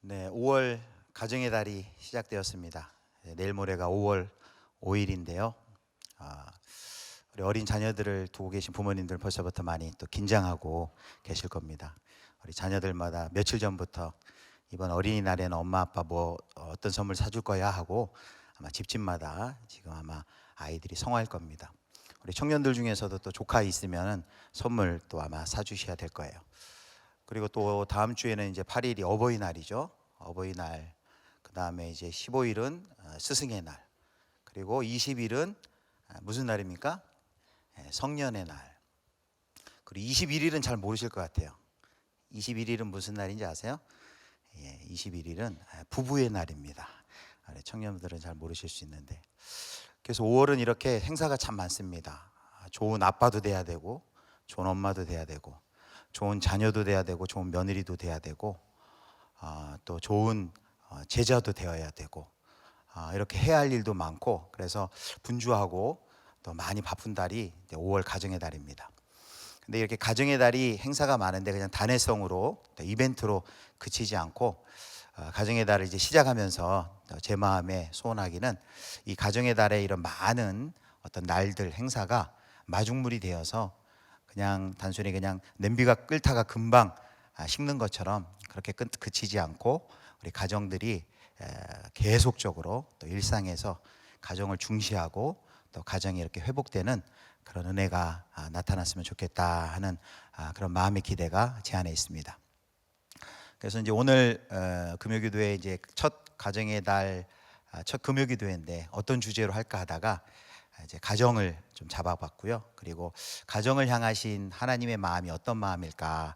네, 5월 가정의 달이 시작되었습니다. 내일 모레가 5월 5일인데요. 우리 어린 자녀들을 두고 계신 부모님들 벌써부터 많이 또 긴장하고 계실 겁니다. 우리 자녀들마다 며칠 전부터 이번 어린이날에는 엄마 아빠 어떤 선물 사줄 거야 하고 아마 집집마다 지금 아마 아이들이 성화할 겁니다. 우리 청년들 중에서도 또 조카 있으면 선물 또 아마 사주셔야 될 거예요. 그리고 또 다음 주에는 이제 8일이 어버이날이죠. 어버이날. 그 다음에 이제 15일은 스승의 날. 그리고 20일은 무슨 날입니까? 성년의 날. 그리고 21일은 잘 모르실 것 같아요. 21일은 무슨 날인지 아세요? 21일은 부부의 날입니다. 청년들은 잘 모르실 수 있는데. 그래서 5월은 이렇게 행사가 참 많습니다. 좋은 아빠도 돼야 되고, 좋은 엄마도 돼야 되고, 좋은 자녀도 돼야 되고, 좋은 며느리도 돼야 되고, 또 좋은 제자도 되어야 되고, 이렇게 해야 할 일도 많고, 그래서 분주하고 또 많이 바쁜 달이 5월 가정의 달입니다. 근데 이렇게 가정의 달이 행사가 많은데 그냥 단회성으로 이벤트로 그치지 않고 가정의 달을 이제 시작하면서 제 마음에 소원하기는 이 가정의 달에 이런 많은 어떤 날들 행사가 마중물이 되어서 그냥 단순히 그냥 냄비가 끓다가 금방 식는 것처럼 그렇게 그치지 않고 우리 가정들이 계속적으로 또 일상에서 가정을 중시하고 또 가정이 이렇게 회복되는 그런 은혜가 나타났으면 좋겠다 하는 그런 마음의 기대가 제 안에 있습니다. 그래서 이제 오늘 금요기도회 이제 첫 가정의 달 첫 금요기도회인데 어떤 주제로 할까 하다가 이제 가정을 좀 잡아봤고요. 그리고 가정을 향하신 하나님의 마음이 어떤 마음일까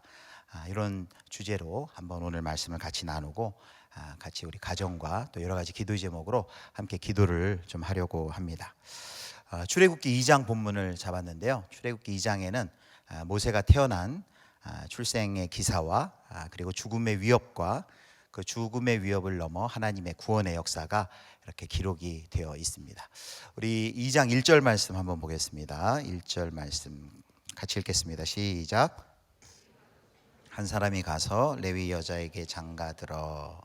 이런 주제로 한번 오늘 말씀을 같이 나누고 같이 우리 가정과 또 여러 가지 기도 제목으로 함께 기도를 좀 하려고 합니다. 출애굽기 2장 본문을 잡았는데요. 출애굽기 2장에는 모세가 태어난 출생의 기사와 그리고 죽음의 위협과 그 죽음의 위협을 넘어 하나님의 구원의 역사가 이렇게 기록이 되어 있습니다. 우리 2장 1절 말씀 한번 보겠습니다. 1절 말씀 같이 읽겠습니다. 시작. 한 사람이 가서 레위 여자에게 장가들어.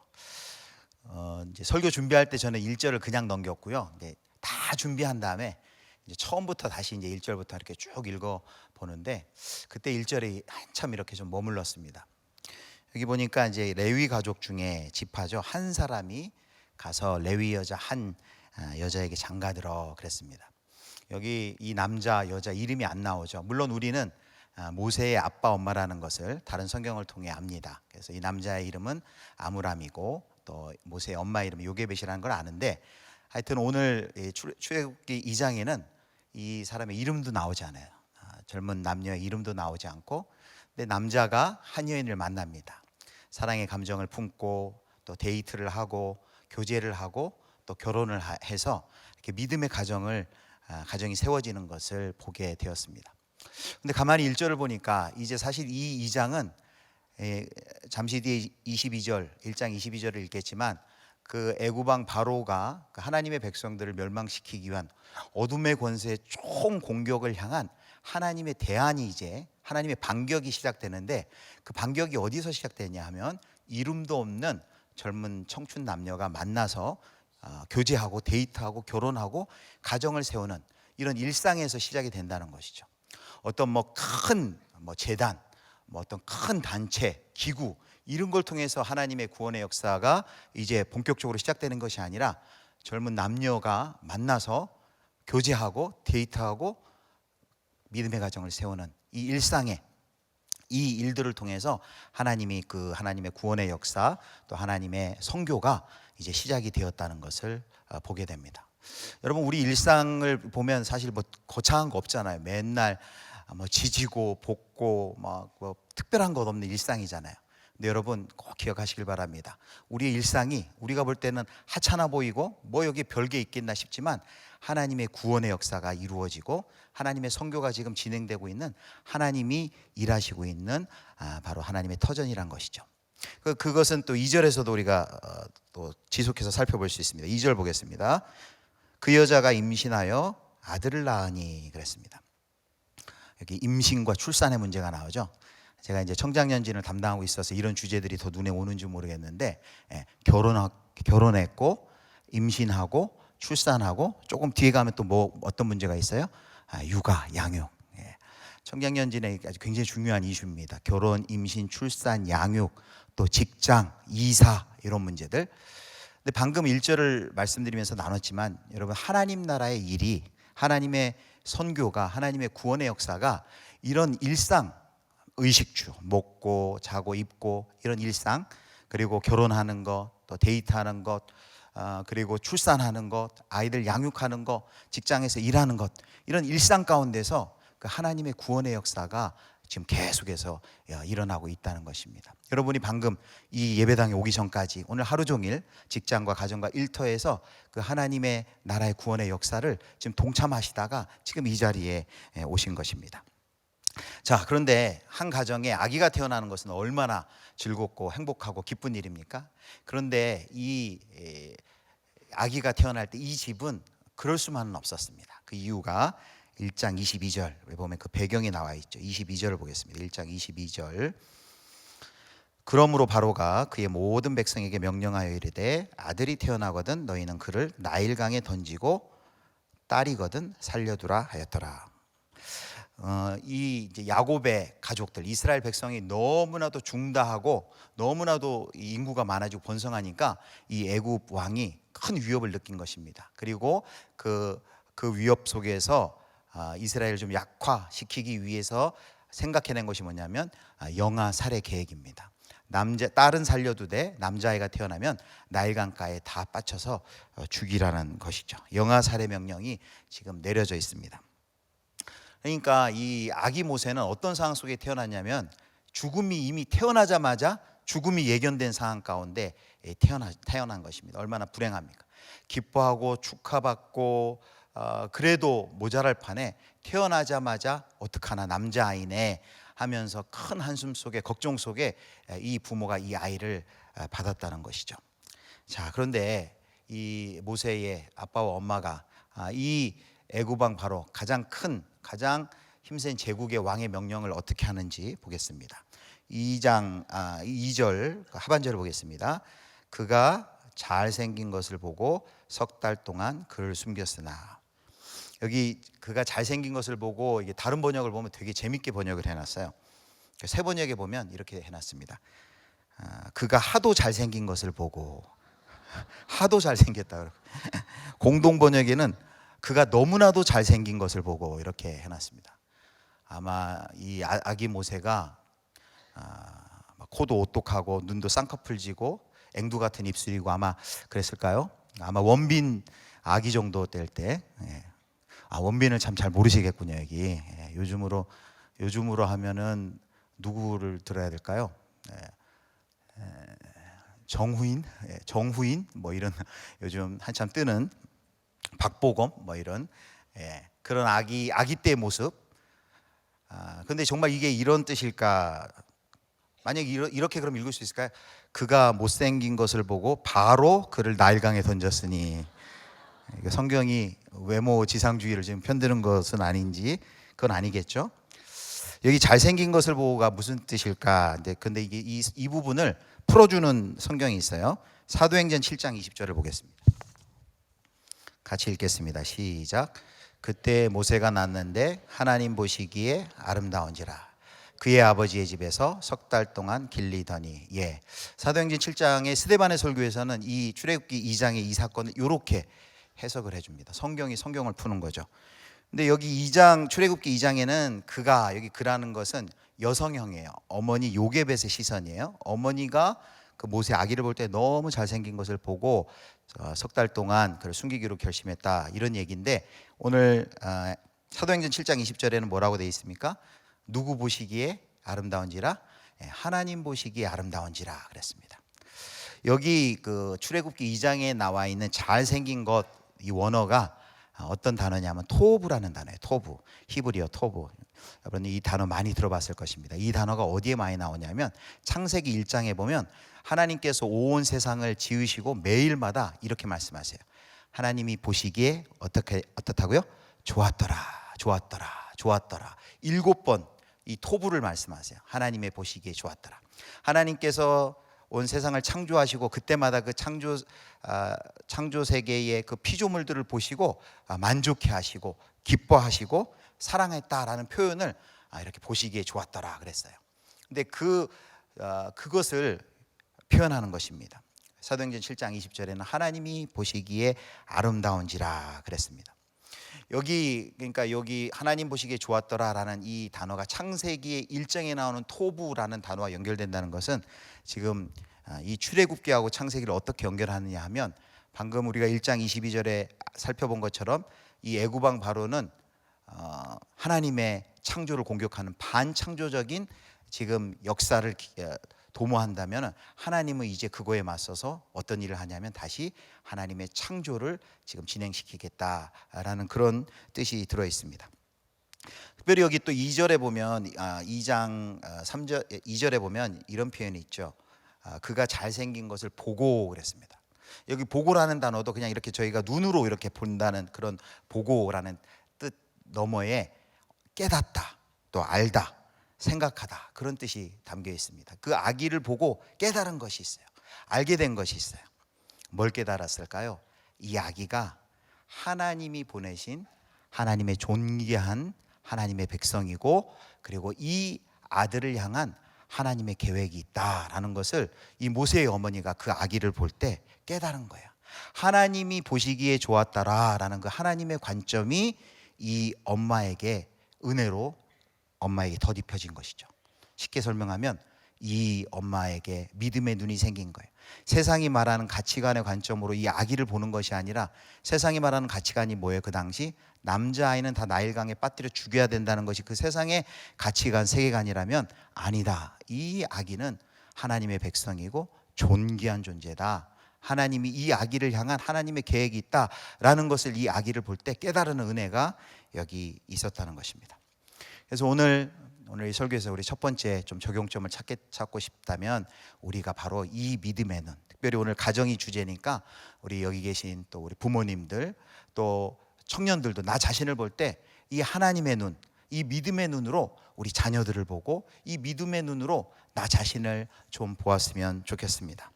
이제 설교 준비할 때 저는 1절을 그냥 넘겼고요. 이제 다 준비한 다음에 이제 처음부터 다시 이제 1절부터 이렇게 쭉 읽어 보는데 그때 1절이 한참 이렇게 좀 머물렀습니다. 여기 보니까 이제 레위 가족 중에 지파죠. 한 사람이 가서 레위 여자 한 여자에게 장가들어 그랬습니다. 여기 이 남자 여자 이름이 안 나오죠. 물론 우리는 모세의 아빠 엄마라는 것을 다른 성경을 통해 압니다. 그래서 이 남자의 이름은 아므람이고 또 모세의 엄마 이름이 요게벳이라는 걸 아는데 하여튼 오늘 출애굽기 2장에는 이 사람의 이름도 나오지 않아요. 젊은 남녀의 이름도 나오지 않고 근데 남자가 한 여인을 만납니다. 사랑의 감정을 품고 또 데이트를 하고 교제를 하고 또 결혼을 해서 이렇게 믿음의 가정이 세워지는 것을 보게 되었습니다. 근데 가만히 1절을 보니까 이제 사실 이 2장은 잠시 뒤에 22절 1장 22절을 읽겠지만 그 애굽왕 바로가 하나님의 백성들을 멸망시키기 위한 어둠의 권세의 총 공격을 향한 하나님의 대안이 이제 하나님의 반격이 시작되는데 그 반격이 어디서 시작되냐 하면 이름도 없는 젊은 청춘 남녀가 만나서 교제하고 데이트하고 결혼하고 가정을 세우는 이런 일상에서 시작이 된다는 것이죠. 어떤 큰 재단, 어떤 큰 단체, 기구 이런 걸 통해서 하나님의 구원의 역사가 이제 본격적으로 시작되는 것이 아니라 젊은 남녀가 만나서 교제하고 데이트하고 믿음의 가정을 세우는 이 일상에 이 일들을 통해서 하나님의 구원의 역사 또 하나님의 선교가 이제 시작이 되었다는 것을 보게 됩니다. 여러분 우리 일상을 보면 사실 거창한 거 없잖아요. 맨날 지지고 볶고 특별한 것 없는 일상이잖아요. 근데 여러분 꼭 기억하시길 바랍니다. 우리의 일상이 우리가 볼 때는 하찮아 보이고 여기 별게 있겠나 싶지만 하나님의 구원의 역사가 이루어지고 하나님의 선교가 지금 진행되고 있는 하나님이 일하시고 있는 바로 하나님의 터전이란 것이죠. 그것은 또 2절에서도 우리가 또 지속해서 살펴볼 수 있습니다. 2절 보겠습니다. 그 여자가 임신하여 아들을 낳으니 그랬습니다. 여기 임신과 출산의 문제가 나오죠. 제가 이제 청장년진을 담당하고 있어서 이런 주제들이 더 눈에 오는지 모르겠는데, 결혼했고 임신하고 출산하고 조금 뒤에 가면 또 뭐 어떤 문제가 있어요? 육아, 양육. 청장년진에 아주 굉장히 중요한 이슈입니다. 결혼, 임신, 출산, 양육, 또 직장, 이사 이런 문제들. 근데 방금 1절을 말씀드리면서 나눴지만 여러분, 하나님 나라의 일이, 하나님의 선교가, 하나님의 구원의 역사가 이런 일상, 의식주, 먹고 자고 입고 이런 일상, 그리고 결혼하는 것, 또 데이트하는 것, 그리고 출산하는 것, 아이들 양육하는 것, 직장에서 일하는 것, 이런 일상 가운데서 그 하나님의 구원의 역사가 지금 계속해서 일어나고 있다는 것입니다. 여러분이 방금 이 예배당에 오기 전까지 오늘 하루 종일 직장과 가정과 일터에서 그 하나님의 나라의 구원의 역사를 지금 동참하시다가 지금 이 자리에 오신 것입니다. 자, 그런데 한 가정에 아기가 태어나는 것은 얼마나 즐겁고 행복하고 기쁜 일입니까? 그런데 이 아기가 태어날 때 이 집은 그럴 수만은 없었습니다. 그 이유가 1장 22절에 보면 그 배경이 나와 있죠. 22절을 보겠습니다. 1장 22절. 그러므로 바로가 그의 모든 백성에게 명령하여 이르되 아들이 태어나거든 너희는 그를 나일강에 던지고 딸이거든 살려두라 하였더라. 이 이제 야곱의 가족들, 이스라엘 백성이 너무나도 중다하고 너무나도 인구가 많아지고 번성하니까 이 애굽 왕이 큰 위협을 느낀 것입니다. 그리고 그 위협 속에서 이스라엘을 좀 약화시키기 위해서 생각해낸 것이 뭐냐면 영아 살해 계획입니다. 딸은 살려도 돼, 남자아이가 태어나면 나일강가에 다 빠쳐서 죽이라는 것이죠. 영아 살해 명령이 지금 내려져 있습니다. 그러니까 이 아기 모세는 어떤 상황 속에 태어났냐면 죽음이 이미 태어나자마자 죽음이 예견된 상황 가운데 태어난 것입니다. 얼마나 불행합니까? 기뻐하고 축하받고 그래도 모자랄 판에 태어나자마자 어떡하나 남자아이네 하면서 큰 한숨 속에, 걱정 속에 이 부모가 이 아이를 받았다는 것이죠. 자, 그런데 이 모세의 아빠와 엄마가 이 애굽왕 바로 가장 힘센 제국의 왕의 명령을 어떻게 하는지 보겠습니다. 2장 2절 하반절을 보겠습니다. 그가 잘생긴 것을 보고 석 달 동안 그를 숨겼으나, 여기 그가 잘생긴 것을 보고, 이게 다른 번역을 보면 되게 재밌게 번역을 해놨어요. 새 번역에 보면 이렇게 해놨습니다. 그가 하도 잘생긴 것을 보고, 하도 잘생겼다. 공동 번역에는 그가 너무나도 잘생긴 것을 보고 이렇게 해놨습니다. 아마 이 아기 모세가 코도 오똑하고 눈도 쌍꺼풀 지고 앵두 같은 입술이고 아마 그랬을까요? 아마 원빈 아기 정도 될 때. 원빈을 참 잘 모르시겠군요. 여기 요즘으로 하면은 누구를 들어야 될까요? 정후인 뭐 이런 요즘 한참 뜨는 박보검 뭐 이런 그런 아기 때 모습. 근데 정말 이게 이런 뜻일까? 만약 이렇게 그럼 읽을 수 있을까요? 그가 못생긴 것을 보고 바로 그를 나일강에 던졌으니. 성경이 외모 지상주의를 지금 편드는 것은 아닌지, 그건 아니겠죠. 여기 잘생긴 것을 보고가 무슨 뜻일까? 근데 이게 이 부분을 풀어주는 성경이 있어요. 사도행전 7장 20절을 보겠습니다. 같이 읽겠습니다. 시작. 그때 모세가 낳았는데 하나님 보시기에 아름다운지라. 그의 아버지의 집에서 석 달 동안 길리더니. 사도행전 7장의 스데반의 설교에서는 이 출애굽기 2장의 이 사건을 이렇게 해석을 해줍니다. 성경을 푸는 거죠. 근데 여기 출애굽기 2장에는 여기 그라는 것은 여성형이에요. 어머니 요게벳의 시선이에요. 어머니가 그 모세 아기를 볼 때 너무 잘생긴 것을 보고 석 달 동안 그를 숨기기로 결심했다, 이런 얘기인데, 오늘 사도행전 7장 20절에는 뭐라고 되어 있습니까? 누구 보시기에 아름다운지라? 하나님 보시기에 아름다운지라 그랬습니다. 여기 그 출애굽기 2장에 나와 있는 잘생긴 것, 이 원어가 어떤 단어냐면 토부라는 단어예요. 토부, 히브리어 토부. 여러분 이 단어 많이 들어봤을 것입니다. 이 단어가 어디에 많이 나오냐면 창세기 1장에 보면 하나님께서 온 세상을 지으시고 매일마다 이렇게 말씀하세요. 하나님이 보시기에 어떻다고요? 좋았더라. 7번 이 토부를 말씀하세요. 하나님의 보시기에 좋았더라. 하나님께서 온 세상을 창조하시고 그때마다 그 창조 세계의 그 피조물들을 보시고 만족해 하시고 기뻐하시고 사랑했다라는 표현을 이렇게 보시기에 좋았더라 그랬어요. 근데 그것을 표현하는 것입니다. 사도행전 7장 20절에는 하나님이 보시기에 아름다운지라 그랬습니다. 그러니까 여기 하나님 보시기에 좋았더라라는 이 단어가 창세기의 1장에 나오는 토부라는 단어와 연결된다는 것은 지금 이 출애굽기하고 창세기를 어떻게 연결하느냐 하면 방금 우리가 1장 22절에 살펴본 것처럼 이 애굽왕 바로는 하나님의 창조를 공격하는 반창조적인 지금 역사를 도모한다면 하나님은 이제 그거에 맞서서 어떤 일을 하냐면 다시 하나님의 창조를 지금 진행시키겠다라는 그런 뜻이 들어 있습니다. 특별히 여기 또 2절에 보면 2장 3절 2절에 보면 이런 표현이 있죠. 그가 잘생긴 것을 보고 그랬습니다. 여기 보고라는 단어도 그냥 이렇게 저희가 눈으로 이렇게 본다는 그런 보고라는 뜻 너머에 깨닫다, 또 알다, 생각하다 그런 뜻이 담겨 있습니다. 그 아기를 보고 깨달은 것이 있어요. 알게 된 것이 있어요. 뭘 깨달았을까요? 이 아기가 하나님이 보내신 하나님의 존귀한 하나님의 백성이고 그리고 이 아들을 향한 하나님의 계획이 있다라는 것을 이 모세의 어머니가 그 아기를 볼 때 깨달은 거예요. 하나님이 보시기에 좋았다라는 그 하나님의 관점이 이 엄마에게 은혜로 엄마에게 덧입혀진 것이죠. 쉽게 설명하면 이 엄마에게 믿음의 눈이 생긴 거예요. 세상이 말하는 가치관의 관점으로 이 아기를 보는 것이 아니라 세상이 말하는 가치관이 뭐예요? 그 당시 남자아이는 다 나일강에 빠뜨려 죽여야 된다는 것이 그 세상의 가치관, 세계관이라면 아니다. 이 아기는 하나님의 백성이고 존귀한 존재다. 하나님이 이 아기를 향한 하나님의 계획이 있다라는 것을 이 아기를 볼 때 깨달은 은혜가 여기 있었다는 것입니다. 그래서 오늘 이 설교에서 우리 첫 번째 좀 적용점을 찾고 싶다면 우리가 바로 이 믿음의 눈, 특별히 오늘 가정이 주제니까 우리 여기 계신 또 우리 부모님들 또 청년들도 나 자신을 볼 때 이 하나님의 눈, 이 믿음의 눈으로 우리 자녀들을 보고 이 믿음의 눈으로 나 자신을 좀 보았으면 좋겠습니다.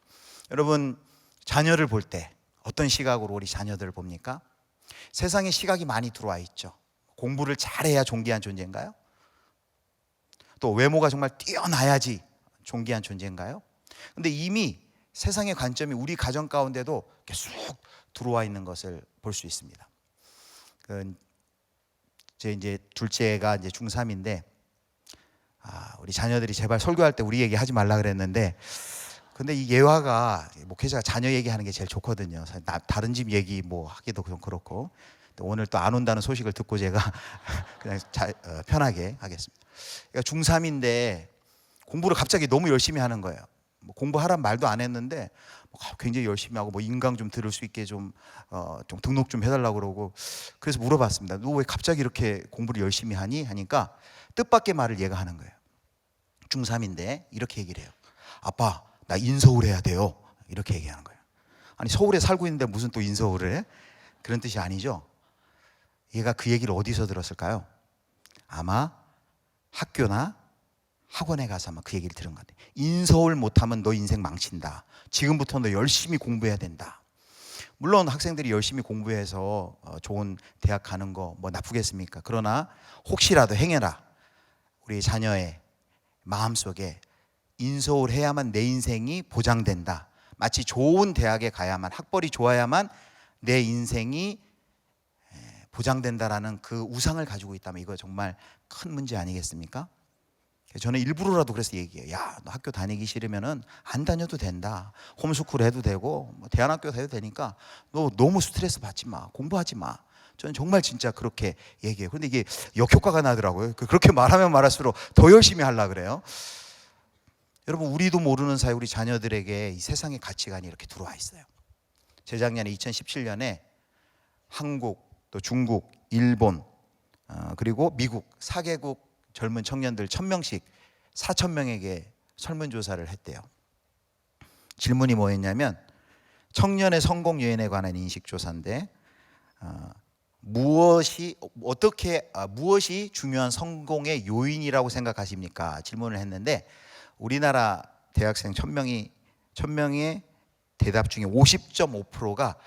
여러분, 자녀를 볼 때 어떤 시각으로 우리 자녀들을 봅니까? 세상에 시각이 많이 들어와 있죠. 공부를 잘해야 존귀한 존재인가요? 또 외모가 정말 뛰어나야지 존귀한 존재인가요? 근데 이미 세상의 관점이 우리 가정 가운데도 이렇게 쑥 들어와 있는 것을 볼 수 있습니다. 제 이제 둘째가 이제 중3인데 우리 자녀들이 제발 설교할 때 우리 얘기 하지 말라 그랬는데 근데 이 예화가 목회자가 자녀 얘기하는 게 제일 좋거든요. 다른 집 얘기 뭐 하기도 좀 그렇고 오늘 또 안 온다는 소식을 듣고 제가 그냥 편하게 하겠습니다. 그러니까 중3인데 공부를 갑자기 너무 열심히 하는 거예요. 뭐 공부하란 말도 안 했는데 굉장히 열심히 하고 뭐 인강 좀 들을 수 있게 좀 등록 좀 해달라고 그러고 그래서 물어봤습니다. 너 왜 갑자기 이렇게 공부를 열심히 하니? 하니까 뜻밖의 말을 얘가 하는 거예요. 중3인데 이렇게 얘기를 해요. 아빠, 나 인서울 해야 돼요. 이렇게 얘기하는 거예요. 아니 서울에 살고 있는데 무슨 또 인서울을 해? 그런 뜻이 아니죠. 얘가 그 얘기를 어디서 들었을까요? 아마 학교나 학원에 가서 아마 그 얘기를 들은 것 같아요. 인서울 못하면 너 인생 망친다. 지금부터 너 열심히 공부해야 된다. 물론 학생들이 열심히 공부해서 좋은 대학 가는 거 뭐 나쁘겠습니까? 그러나 혹시라도 행여나 우리 자녀의 마음속에 인서울 해야만 내 인생이 보장된다. 마치 좋은 대학에 가야만 학벌이 좋아야만 내 인생이 보장된다라는 그 우상을 가지고 있다면 이거 정말 큰 문제 아니겠습니까? 저는 일부러라도 그래서 얘기해요. 야, 너 학교 다니기 싫으면은 안 다녀도 된다. 홈스쿨 해도 되고 뭐 대안학교 해도 되니까 너 너무 스트레스 받지 마. 공부하지 마. 저는 정말 진짜 그렇게 얘기해요. 그런데 이게 역효과가 나더라고요. 그렇게 말하면 말할수록 더 열심히 하려고 그래요. 여러분, 우리도 모르는 사이 우리 자녀들에게 이 세상의 가치관이 이렇게 들어와 있어요. 재작년에 2017년에 한국, 또 중국, 일본, 그리고 미국 4개국 젊은 청년들 1000명씩 4000명에게 설문조사를 했대요. 질문이 뭐였냐면 청년의 성공 요인에 관한 인식조사인데 무엇이 중요한 성공의 요인이라고 생각하십니까? 질문을 했는데 우리나라 대학생 1000명의 대답 중에 50.5%가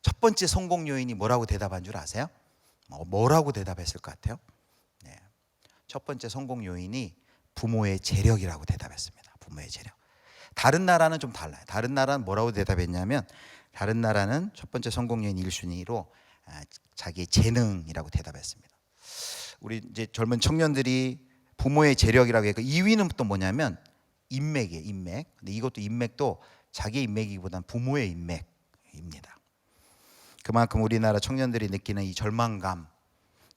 첫 번째 성공 요인이 뭐라고 대답한 줄 아세요? 뭐라고 대답했을 것 같아요? 네. 첫 번째 성공 요인이 부모의 재력이라고 대답했습니다. 부모의 재력. 다른 나라는 좀 달라요. 다른 나라는 뭐라고 대답했냐면 다른 나라는 첫 번째 성공 요인 1순위로 자기의 재능이라고 대답했습니다. 우리 이제 젊은 청년들이 부모의 재력이라고 해서 2위는 또 뭐냐면 인맥이에요. 인맥. 근데 이것도 인맥도 자기의 인맥이기보다는 부모의 인맥입니다. 그만큼 우리나라 청년들이 느끼는 이 절망감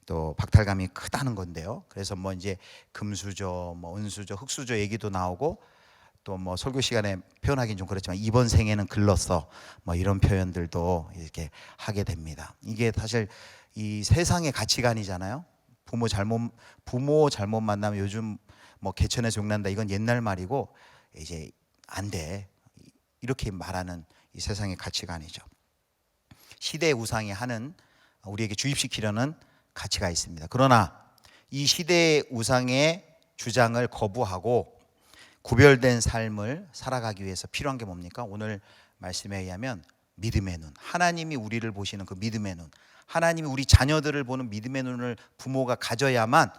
또 박탈감이 크다는 건데요. 그래서 뭐 이제 금수저, 뭐 은수저, 흙수저 얘기도 나오고 또 뭐 설교 시간에 표현하기는 좀 그렇지만 이번 생에는 글렀어 뭐 이런 표현들도 이렇게 하게 됩니다. 이게 사실 이 세상의 가치관이잖아요. 부모 잘못 만나면 요즘 뭐 개천에서 욕난다 이건 옛날 말이고 이제 안 돼 이렇게 말하는 이 세상의 가치관이죠. 시대의 우상이 하는 우리에게 주입시키려는 가치가 있습니다. 그러나 이 시대의 우상의 주장을 거부하고 구별된 삶을 살아가기 위해서 필요한 게 뭡니까? 오늘 말씀에 의하면 믿음의 눈. 하나님이 우리를 보시는 그 믿음의 눈. 하나님이 우리 자녀들을 보는 믿음의 눈을 부모가 가져야만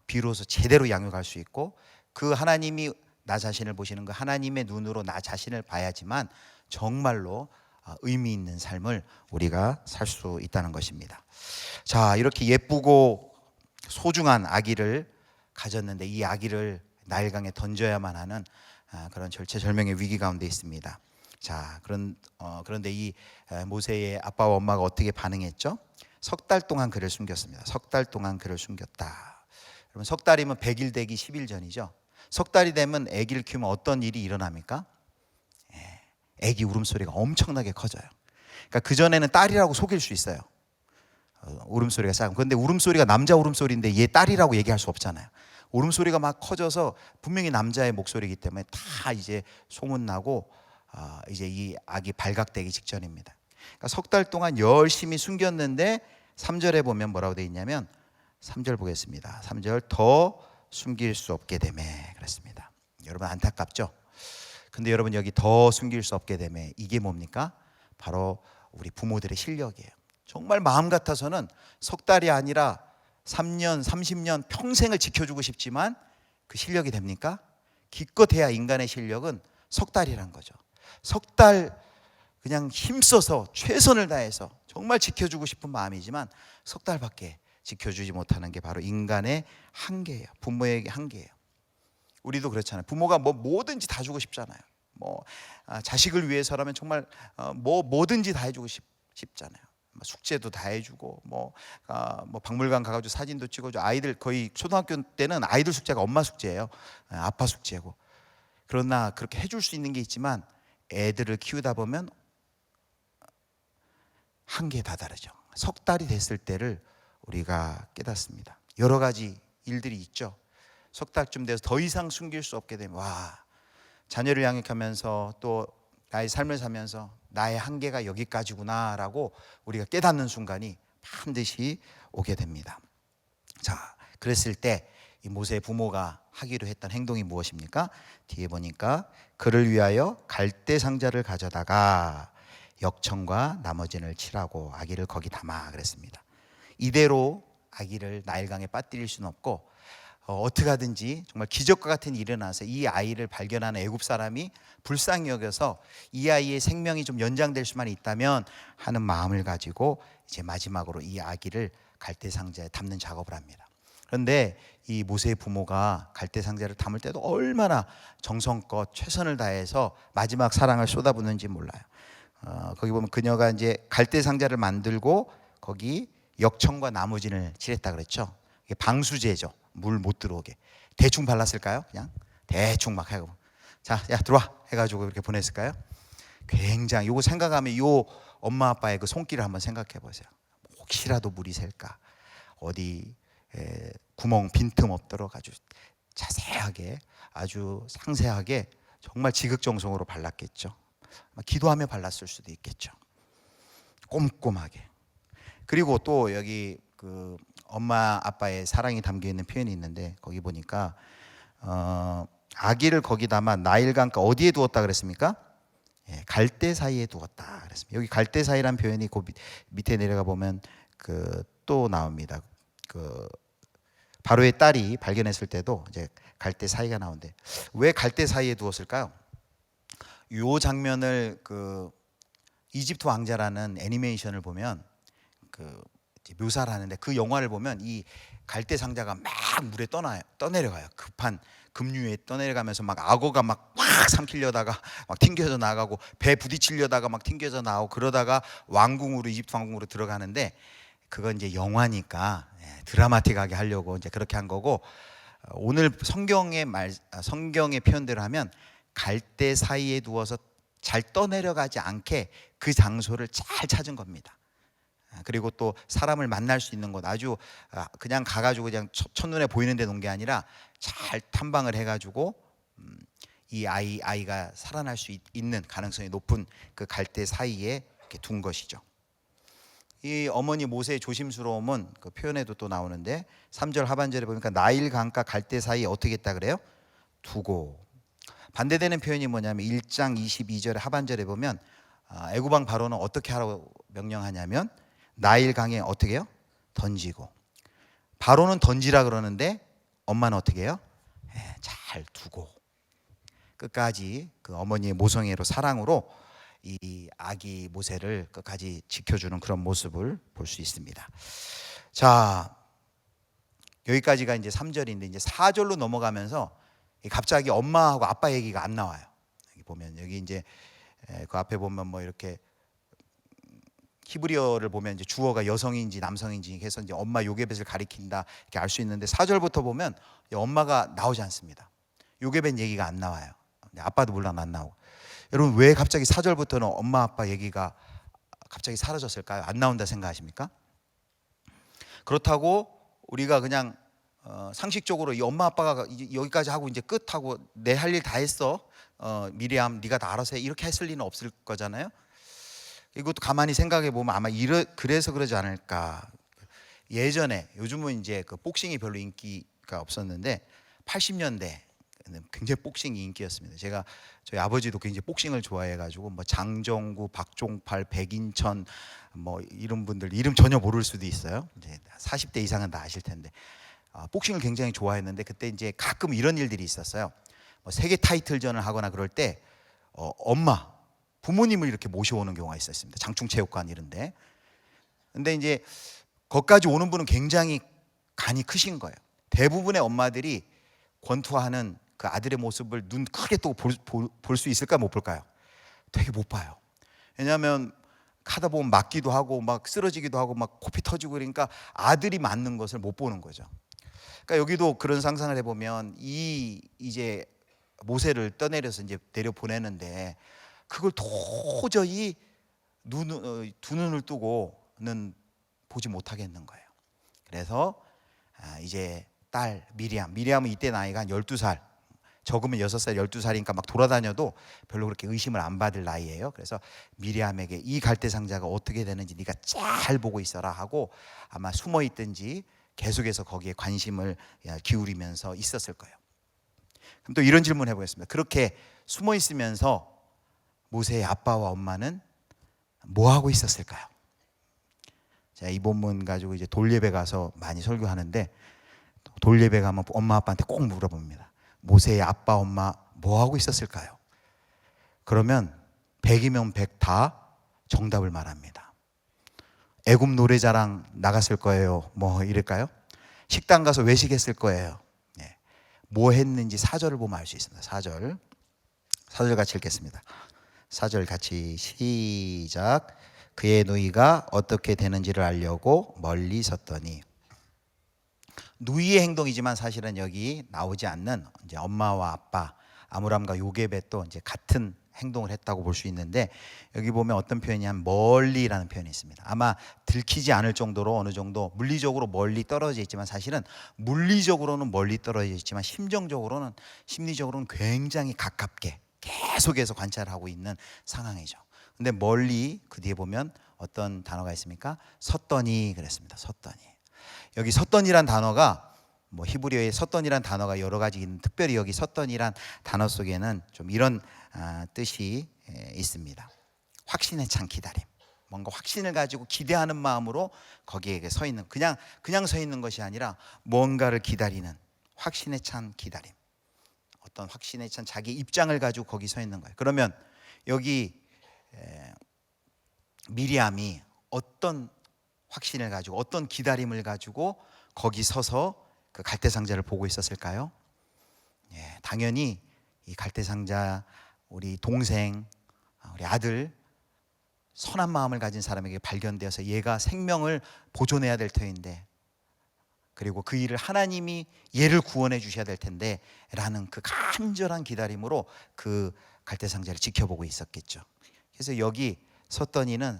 비로소 제대로 양육할 수 있고 그 하나님이 나 자신을 보시는 그 하나님의 눈으로 나 자신을 봐야지만 정말로 의미 있는 삶을 우리가 살 수 있다는 것입니다. 자, 이렇게 예쁘고 소중한 아기를 가졌는데 이 아기를 나일강에 던져야만 하는 그런 절체절명의 위기 가운데 있습니다. 자, 그런데 이 모세의 아빠와 엄마가 어떻게 반응했죠? 석 달 동안 그를 숨겼습니다. 석 달 동안 그를 숨겼다. 여러분 석 달이면 100일 되기 10일 전이죠. 석 달이 되면 아기를 키우면 어떤 일이 일어납니까? 아기 울음소리가 엄청나게 커져요. 그러니까 그전에는 딸이라고 속일 수 있어요. 울음소리가 작으면. 그런데 울음소리가 남자 울음소리인데 얘 딸이라고 얘기할 수 없잖아요. 울음소리가 막 커져서 분명히 남자의 목소리이기 때문에 다 이제 소문나고 이제 이 아기 발각되기 직전입니다. 그러니까 석 달 동안 열심히 숨겼는데 3절에 보면 뭐라고 되어 있냐면 3절 보겠습니다. 3절 더 숨길 수 없게 되매 그랬습니다. 여러분 안타깝죠? 근데 여러분 여기 더 숨길 수 없게 되매 이게 뭡니까? 바로 우리 부모들의 실력이에요. 정말 마음 같아서는 석 달이 아니라 3년, 30년 평생을 지켜주고 싶지만 그 실력이 됩니까? 기껏해야 인간의 실력은 석 달이란 거죠. 석 달 그냥 힘써서 최선을 다해서 정말 지켜주고 싶은 마음이지만 석 달밖에 지켜주지 못하는 게 바로 인간의 한계예요. 부모에게 한계예요. 우리도 그렇잖아요. 부모가 뭐든지 다 주고 싶잖아요. 자식을 위해서라면 정말 뭐든지 다 해주고 싶잖아요. 숙제도 다 해주고 박물관 가가지고 사진도 찍어줘. 아이들 거의 초등학교 때는 아이들 숙제가 엄마 숙제예요. 아빠 숙제고. 그러나 그렇게 해줄 수 있는 게 있지만 애들을 키우다 보면 한계에 다다르죠. 석 달이 됐을 때를 우리가 깨닫습니다. 여러 가지 일들이 있죠. 석 달쯤 돼서 더 이상 숨길 수 없게 되면 자녀를 양육하면서 또 나의 삶을 살면서 나의 한계가 여기까지구나라고 우리가 깨닫는 순간이 반드시 오게 됩니다. 자, 그랬을 때 이 모세의 부모가 하기로 했던 행동이 무엇입니까? 뒤에 보니까 그를 위하여 갈대 상자를 가져다가 역청과 나머지를 칠하고 아기를 거기 담아 그랬습니다. 이대로 아기를 나일강에 빠뜨릴 수는 없고 어떻게 하든지 정말 기적과 같은 일이 일어나서 이 아이를 발견하는 애굽 사람이 불쌍히 여겨서 이 아이의 생명이 좀 연장될 수만 있다면 하는 마음을 가지고 이제 마지막으로 이 아기를 갈대 상자에 담는 작업을 합니다. 그런데 이 모세의 부모가 갈대 상자를 담을 때도 얼마나 정성껏 최선을 다해서 마지막 사랑을 쏟아붓는지 몰라요. 거기 보면 그녀가 이제 갈대 상자를 만들고 거기 역청과 나무진을 칠했다 그랬죠. 이게 방수제죠. 물 못 들어오게. 대충 발랐을까요? 그냥 대충 막 하고 자, 야 들어와 해가지고 이렇게 보냈을까요? 굉장히 이거 생각하면 이 엄마 아빠의 그 손길을 한번 생각해 보세요. 혹시라도 물이 셀까 어디 구멍 빈틈 없도록 아주 자세하게 아주 상세하게 정말 지극정성으로 발랐겠죠. 기도하며 발랐을 수도 있겠죠. 꼼꼼하게. 그리고 또 여기 그 엄마 아빠의 사랑이 담겨 있는 표현이 있는데 거기 보니까 아기를 거기다만 나일강가 어디에 두었다 그랬습니까? 예, 갈대 사이에 두었다 그랬습니다. 여기 갈대 사이란 표현이 그 밑에 내려가 보면 그 또 나옵니다. 그 바로의 딸이 발견했을 때도 이제 갈대 사이가 나오는데 왜 갈대 사이에 두었을까요? 요 장면을 그 이집트 왕자라는 애니메이션을 보면 그 묘사를 하는데 그 영화를 보면 이 갈대 상자가 막 물에 떠내려가요. 급한 급류에 떠내려가면서 막 악어가 막 삼키려다가 막 튕겨져 나가고 배 부딪히려다가 막 튕겨져 나오고 그러다가 왕궁으로 이집트 왕궁으로 들어가는데 그건 이제 영화니까 드라마틱하게 하려고 이제 그렇게 한 거고 오늘 성경의 표현대로 하면 갈대 사이에 두어서 잘 떠내려가지 않게 그 장소를 잘 찾은 겁니다. 그리고 또 사람을 만날 수 있는 곳 아주 그냥 가가지고 그냥 첫눈에 보이는 데 놓은 게 아니라 잘 탐방을 해가지고 이 아이가 살아날 수 있는 가능성이 높은 그 갈대 사이에 이렇게 둔 것이죠. 이 어머니 모세의 조심스러움은 그 표현에도 또 나오는데 3절 하반절에 보니까 나일 강가 갈대 사이에 어떻게 했다 그래요? 두고. 반대되는 표현이 뭐냐면 1장 22절의 하반절에 보면 애굽 왕 바로는 어떻게 하라고 명령하냐면 나일 강에 어떻게 해요? 던지고. 바로는 던지라 그러는데 엄마는 어떻게 해요? 잘 두고. 끝까지 그 어머니의 모성애로 사랑으로 이 아기 모세를 끝까지 지켜주는 그런 모습을 볼 수 있습니다. 자, 여기까지가 이제 3절인데 이제 4절로 넘어가면서 갑자기 엄마하고 아빠 얘기가 안 나와요. 여기 보면 여기 이제 그 앞에 보면 뭐 이렇게 히브리어를 보면 이제 주어가 여성인지 남성인지 해서 이제 엄마 요게벳을 가리킨다 이렇게 알 수 있는데 4절부터 보면 엄마가 나오지 않습니다. 요게벳 얘기가 안 나와요. 아빠도 물론 안 나오고. 여러분 왜 갑자기 4절부터는 엄마 아빠 얘기가 갑자기 사라졌을까요? 안 나온다 생각하십니까? 그렇다고 우리가 그냥 상식적으로 이 엄마 아빠가 여기까지 하고 이제 끝하고 내 할 일 다 했어, 미리암 네가 다 알아서 해, 이렇게 했을 리는 없을 거잖아요. 이것도 가만히 생각해 보면 아마 그래서 그러지 않을까. 예전에 요즘은 이제 그 복싱이 별로 인기가 없었는데 80년대 굉장히 복싱이 인기였습니다. 저희 아버지도 굉장히 복싱을 좋아해가지고 뭐 장정구, 박종팔, 백인천 뭐 이런 분들 이름 전혀 모를 수도 있어요. 이제 40대 이상은 다 아실 텐데 복싱을 굉장히 좋아했는데 그때 이제 가끔 이런 일들이 있었어요. 뭐 세계 타이틀전을 하거나 그럴 때 부모님을 이렇게 모셔오는 경우가 있었습니다. 장충체육관 이런데. 근데 이제 거기까지 오는 분은 굉장히 간이 크신 거예요. 대부분의 엄마들이 권투하는 그 아들의 모습을 눈 크게 뜨고 볼 수 있을까 못 볼까요? 되게 못 봐요. 왜냐하면 하다 보면 맞기도 하고 막 쓰러지기도 하고 막 코피 터지고 그러니까 아들이 맞는 것을 못 보는 거죠. 그러니까 여기도 그런 상상을 해보면 이제 모세를 떠내려서 이제 내려 보내는데 그걸 도저히 두 눈을 뜨고는 보지 못하겠는 거예요. 그래서 이제 딸 미리암은 이때 나이가 한 12살, 적으면 6살, 12살이니까 막 돌아다녀도 별로 그렇게 의심을 안 받을 나이예요. 그래서 미리암에게 이 갈대 상자가 어떻게 되는지 네가 잘 보고 있어라 하고 아마 숨어 있든지 계속해서 거기에 관심을 기울이면서 있었을 거예요. 그럼 또 이런 질문 해보겠습니다. 그렇게 숨어 있으면서 모세의 아빠와 엄마는 뭐 하고 있었을까요? 제가 이 본문 가지고 이제 돌예배 가서 많이 설교하는데 돌예배 가면 엄마 아빠한테 꼭 물어봅니다. 모세의 아빠 엄마 뭐 하고 있었을까요? 그러면 100이면 100 다 정답을 말합니다. 애굽 노래자랑 나갔을 거예요. 뭐 이럴까요? 식당 가서 외식했을 거예요. 뭐 했는지 4절을 보면 알 수 있습니다. 4절 같이 읽겠습니다. 4절 같이 시작. 그의 누이가 어떻게 되는지를 알려고 멀리 섰더니. 누이의 행동이지만 사실은 여기 나오지 않는 이제 엄마와 아빠 아므람과 요게벳도 이제 같은 행동을 했다고 볼 수 있는데 여기 보면 어떤 표현이냐면 멀리라는 표현이 있습니다. 아마 들키지 않을 정도로 어느 정도 물리적으로 멀리 떨어져 있지만 사실은 물리적으로는 멀리 떨어져 있지만 심리적으로는 굉장히 가깝게 계속해서 관찰하고 있는 상황이죠. 근데 멀리 그 뒤에 보면 어떤 단어가 있습니까? 섰더니 그랬습니다. 섰더니. 여기 섰더니란 단어가 뭐 히브리어의 섰더니란 단어가 여러 가지 있는, 특별히 여기 섰더니란 단어 속에는 좀 이런 뜻이 있습니다. 확신에 찬 기다림. 뭔가 확신을 가지고 기대하는 마음으로 거기에 서 있는, 그냥 서 있는 것이 아니라 뭔가를 기다리는 확신에 찬 기다림. 어떤 확신에 찬 자기 입장을 가지고 거기 서 있는 거예요. 그러면 여기 미리암이 어떤 확신을 가지고 어떤 기다림을 가지고 거기 서서 그 갈대상자를 보고 있었을까요? 당연히 이 갈대상자, 우리 동생, 우리 아들, 선한 마음을 가진 사람에게 발견되어서 얘가 생명을 보존해야 될 터인데, 그리고 그 일을 하나님이 얘를 구원해 주셔야 될 텐데 라는 그 간절한 기다림으로 그 갈대상자를 지켜보고 있었겠죠. 그래서 여기 섰더니는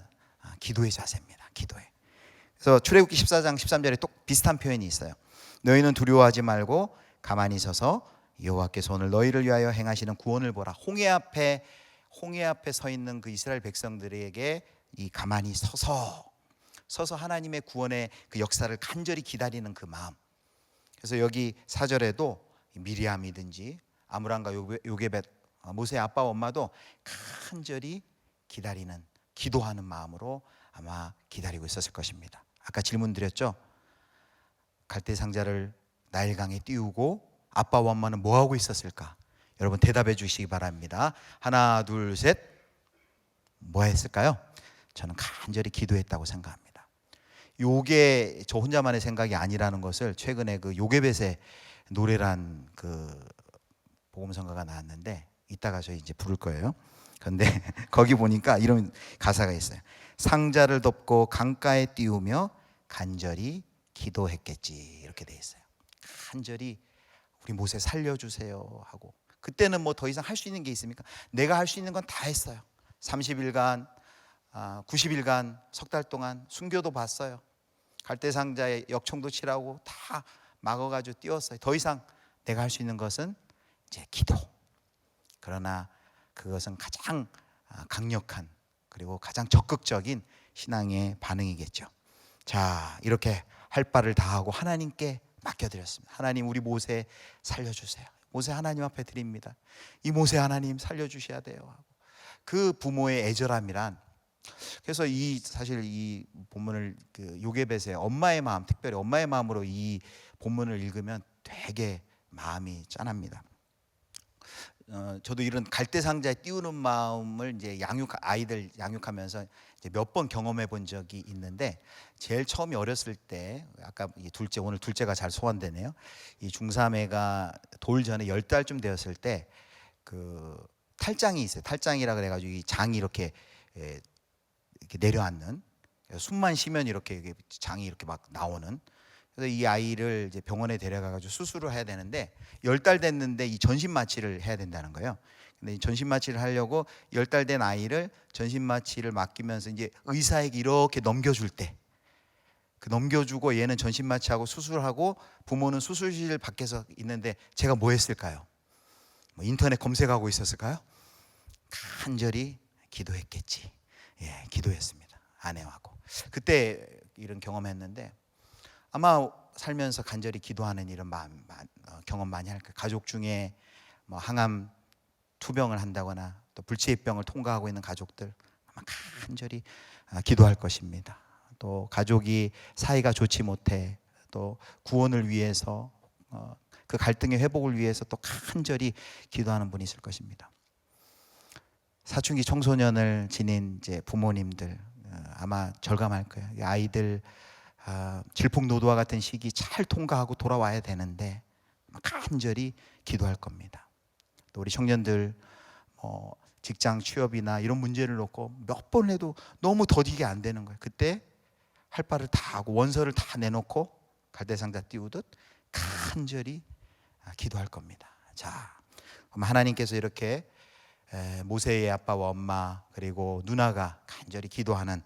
기도의 자세입니다. 기도의. 그래서 출애굽기 14장 13절에 또 비슷한 표현이 있어요. 너희는 두려워하지 말고 가만히 서서 여호와께서 오늘 너희를 위하여 행하시는 구원을 보라. 홍해 앞에 서 있는 그 이스라엘 백성들에게 이 가만히 서서 하나님의 구원의 그 역사를 간절히 기다리는 그 마음. 그래서 여기 4절에도 미리암이든지 아므람과 요게벳, 모세의 아빠와 엄마도 간절히 기다리는, 기도하는 마음으로 아마 기다리고 있었을 것입니다. 아까 질문 드렸죠? 갈대상자를 나일강에 띄우고 아빠와 엄마는 뭐 하고 있었을까? 여러분 대답해 주시기 바랍니다. 하나, 둘, 셋. 뭐 했을까요? 저는 간절히 기도했다고 생각합니다. 요게 저 혼자만의 생각이 아니라는 것을 최근에 그 요게벳의 노래란 그 복음성가가 나왔는데 이따가 저희 이제 부를 거예요. 그런데 거기 보니까 이런 가사가 있어요. 상자를 덮고 강가에 띄우며 간절히 기도했겠지, 이렇게 돼 있어요. 간절히 우리 모세 살려주세요 하고. 그때는 뭐 더 이상 할 수 있는 게 있습니까? 내가 할 수 있는 건 다 했어요. 30일간 90일간 석 달 동안 순교도 봤어요. 갈대상자에 역청도 치라고 다 막아가지고 띄웠어요. 더 이상 내가 할 수 있는 것은 이제 기도. 그러나 그것은 가장 강력한 그리고 가장 적극적인 신앙의 반응이겠죠. 자, 이렇게 할 바를 다하고 하나님께 맡겨드렸습니다. 하나님, 우리 모세 살려주세요. 모세 하나님 앞에 드립니다. 이 모세 하나님 살려주셔야 돼요 하고. 그 부모의 애절함이란, 그래서 사실 이 본문을 그 요게벳의 엄마의 마음, 특별히 엄마의 마음으로 이 본문을 읽으면 되게 마음이 짠합니다. 저도 이런 갈대상자에 띄우는 마음을 이제 아이들 양육하면서 이제 몇 번 경험해 본 적이 있는데, 제일 처음에 어렸을 때, 아까 오늘 둘째가 잘 소환되네요. 이 중3애가 돌 전에 10달쯤 되었을 때 그 탈장이 있어요. 탈장이라 그래가지고 이 장이 이렇게 내려앉는, 숨만 쉬면 이렇게 장이 이렇게 막 나오는. 그래서 이 아이를 이제 병원에 데려가가지고 수술을 해야 되는데 10달 됐는데 이 전신 마취를 해야 된다는 거예요. 근데 이 전신 마취를 하려고 10달 된 아이를 전신 마취를 맡기면서 이제 의사에게 이렇게 넘겨줄 때, 그 넘겨주고 얘는 전신 마취하고 수술하고 부모는 수술실 밖에서 있는데 제가 뭐 했을까요? 뭐 인터넷 검색하고 있었을까요? 간절히 기도했겠지. 기도했습니다. 아내하고. 그때 이런 경험했는데, 아마 살면서 간절히 기도하는 이런 경험 많이 할 거예요. 가족 중에 뭐 항암 투병을 한다거나 또 불치병을 통과하고 있는 가족들 아마 간절히 기도할 것입니다. 또 가족이 사이가 좋지 못해 또 구원을 위해서 그 갈등의 회복을 위해서 또 간절히 기도하는 분이 있을 것입니다. 사춘기 청소년을 지닌 이제 부모님들 아마 절감할 거예요. 아이들 질풍노도와 같은 시기 잘 통과하고 돌아와야 되는데 간절히 기도할 겁니다. 또 우리 청년들 직장 취업이나 이런 문제를 놓고 몇 번 해도 너무 더디게 안 되는 거예요. 그때 할 바를 다 하고 원서를 다 내놓고 갈대상자 띄우듯 간절히 기도할 겁니다. 자, 그럼 하나님께서 이렇게 모세의 아빠와 엄마 그리고 누나가 간절히 기도하는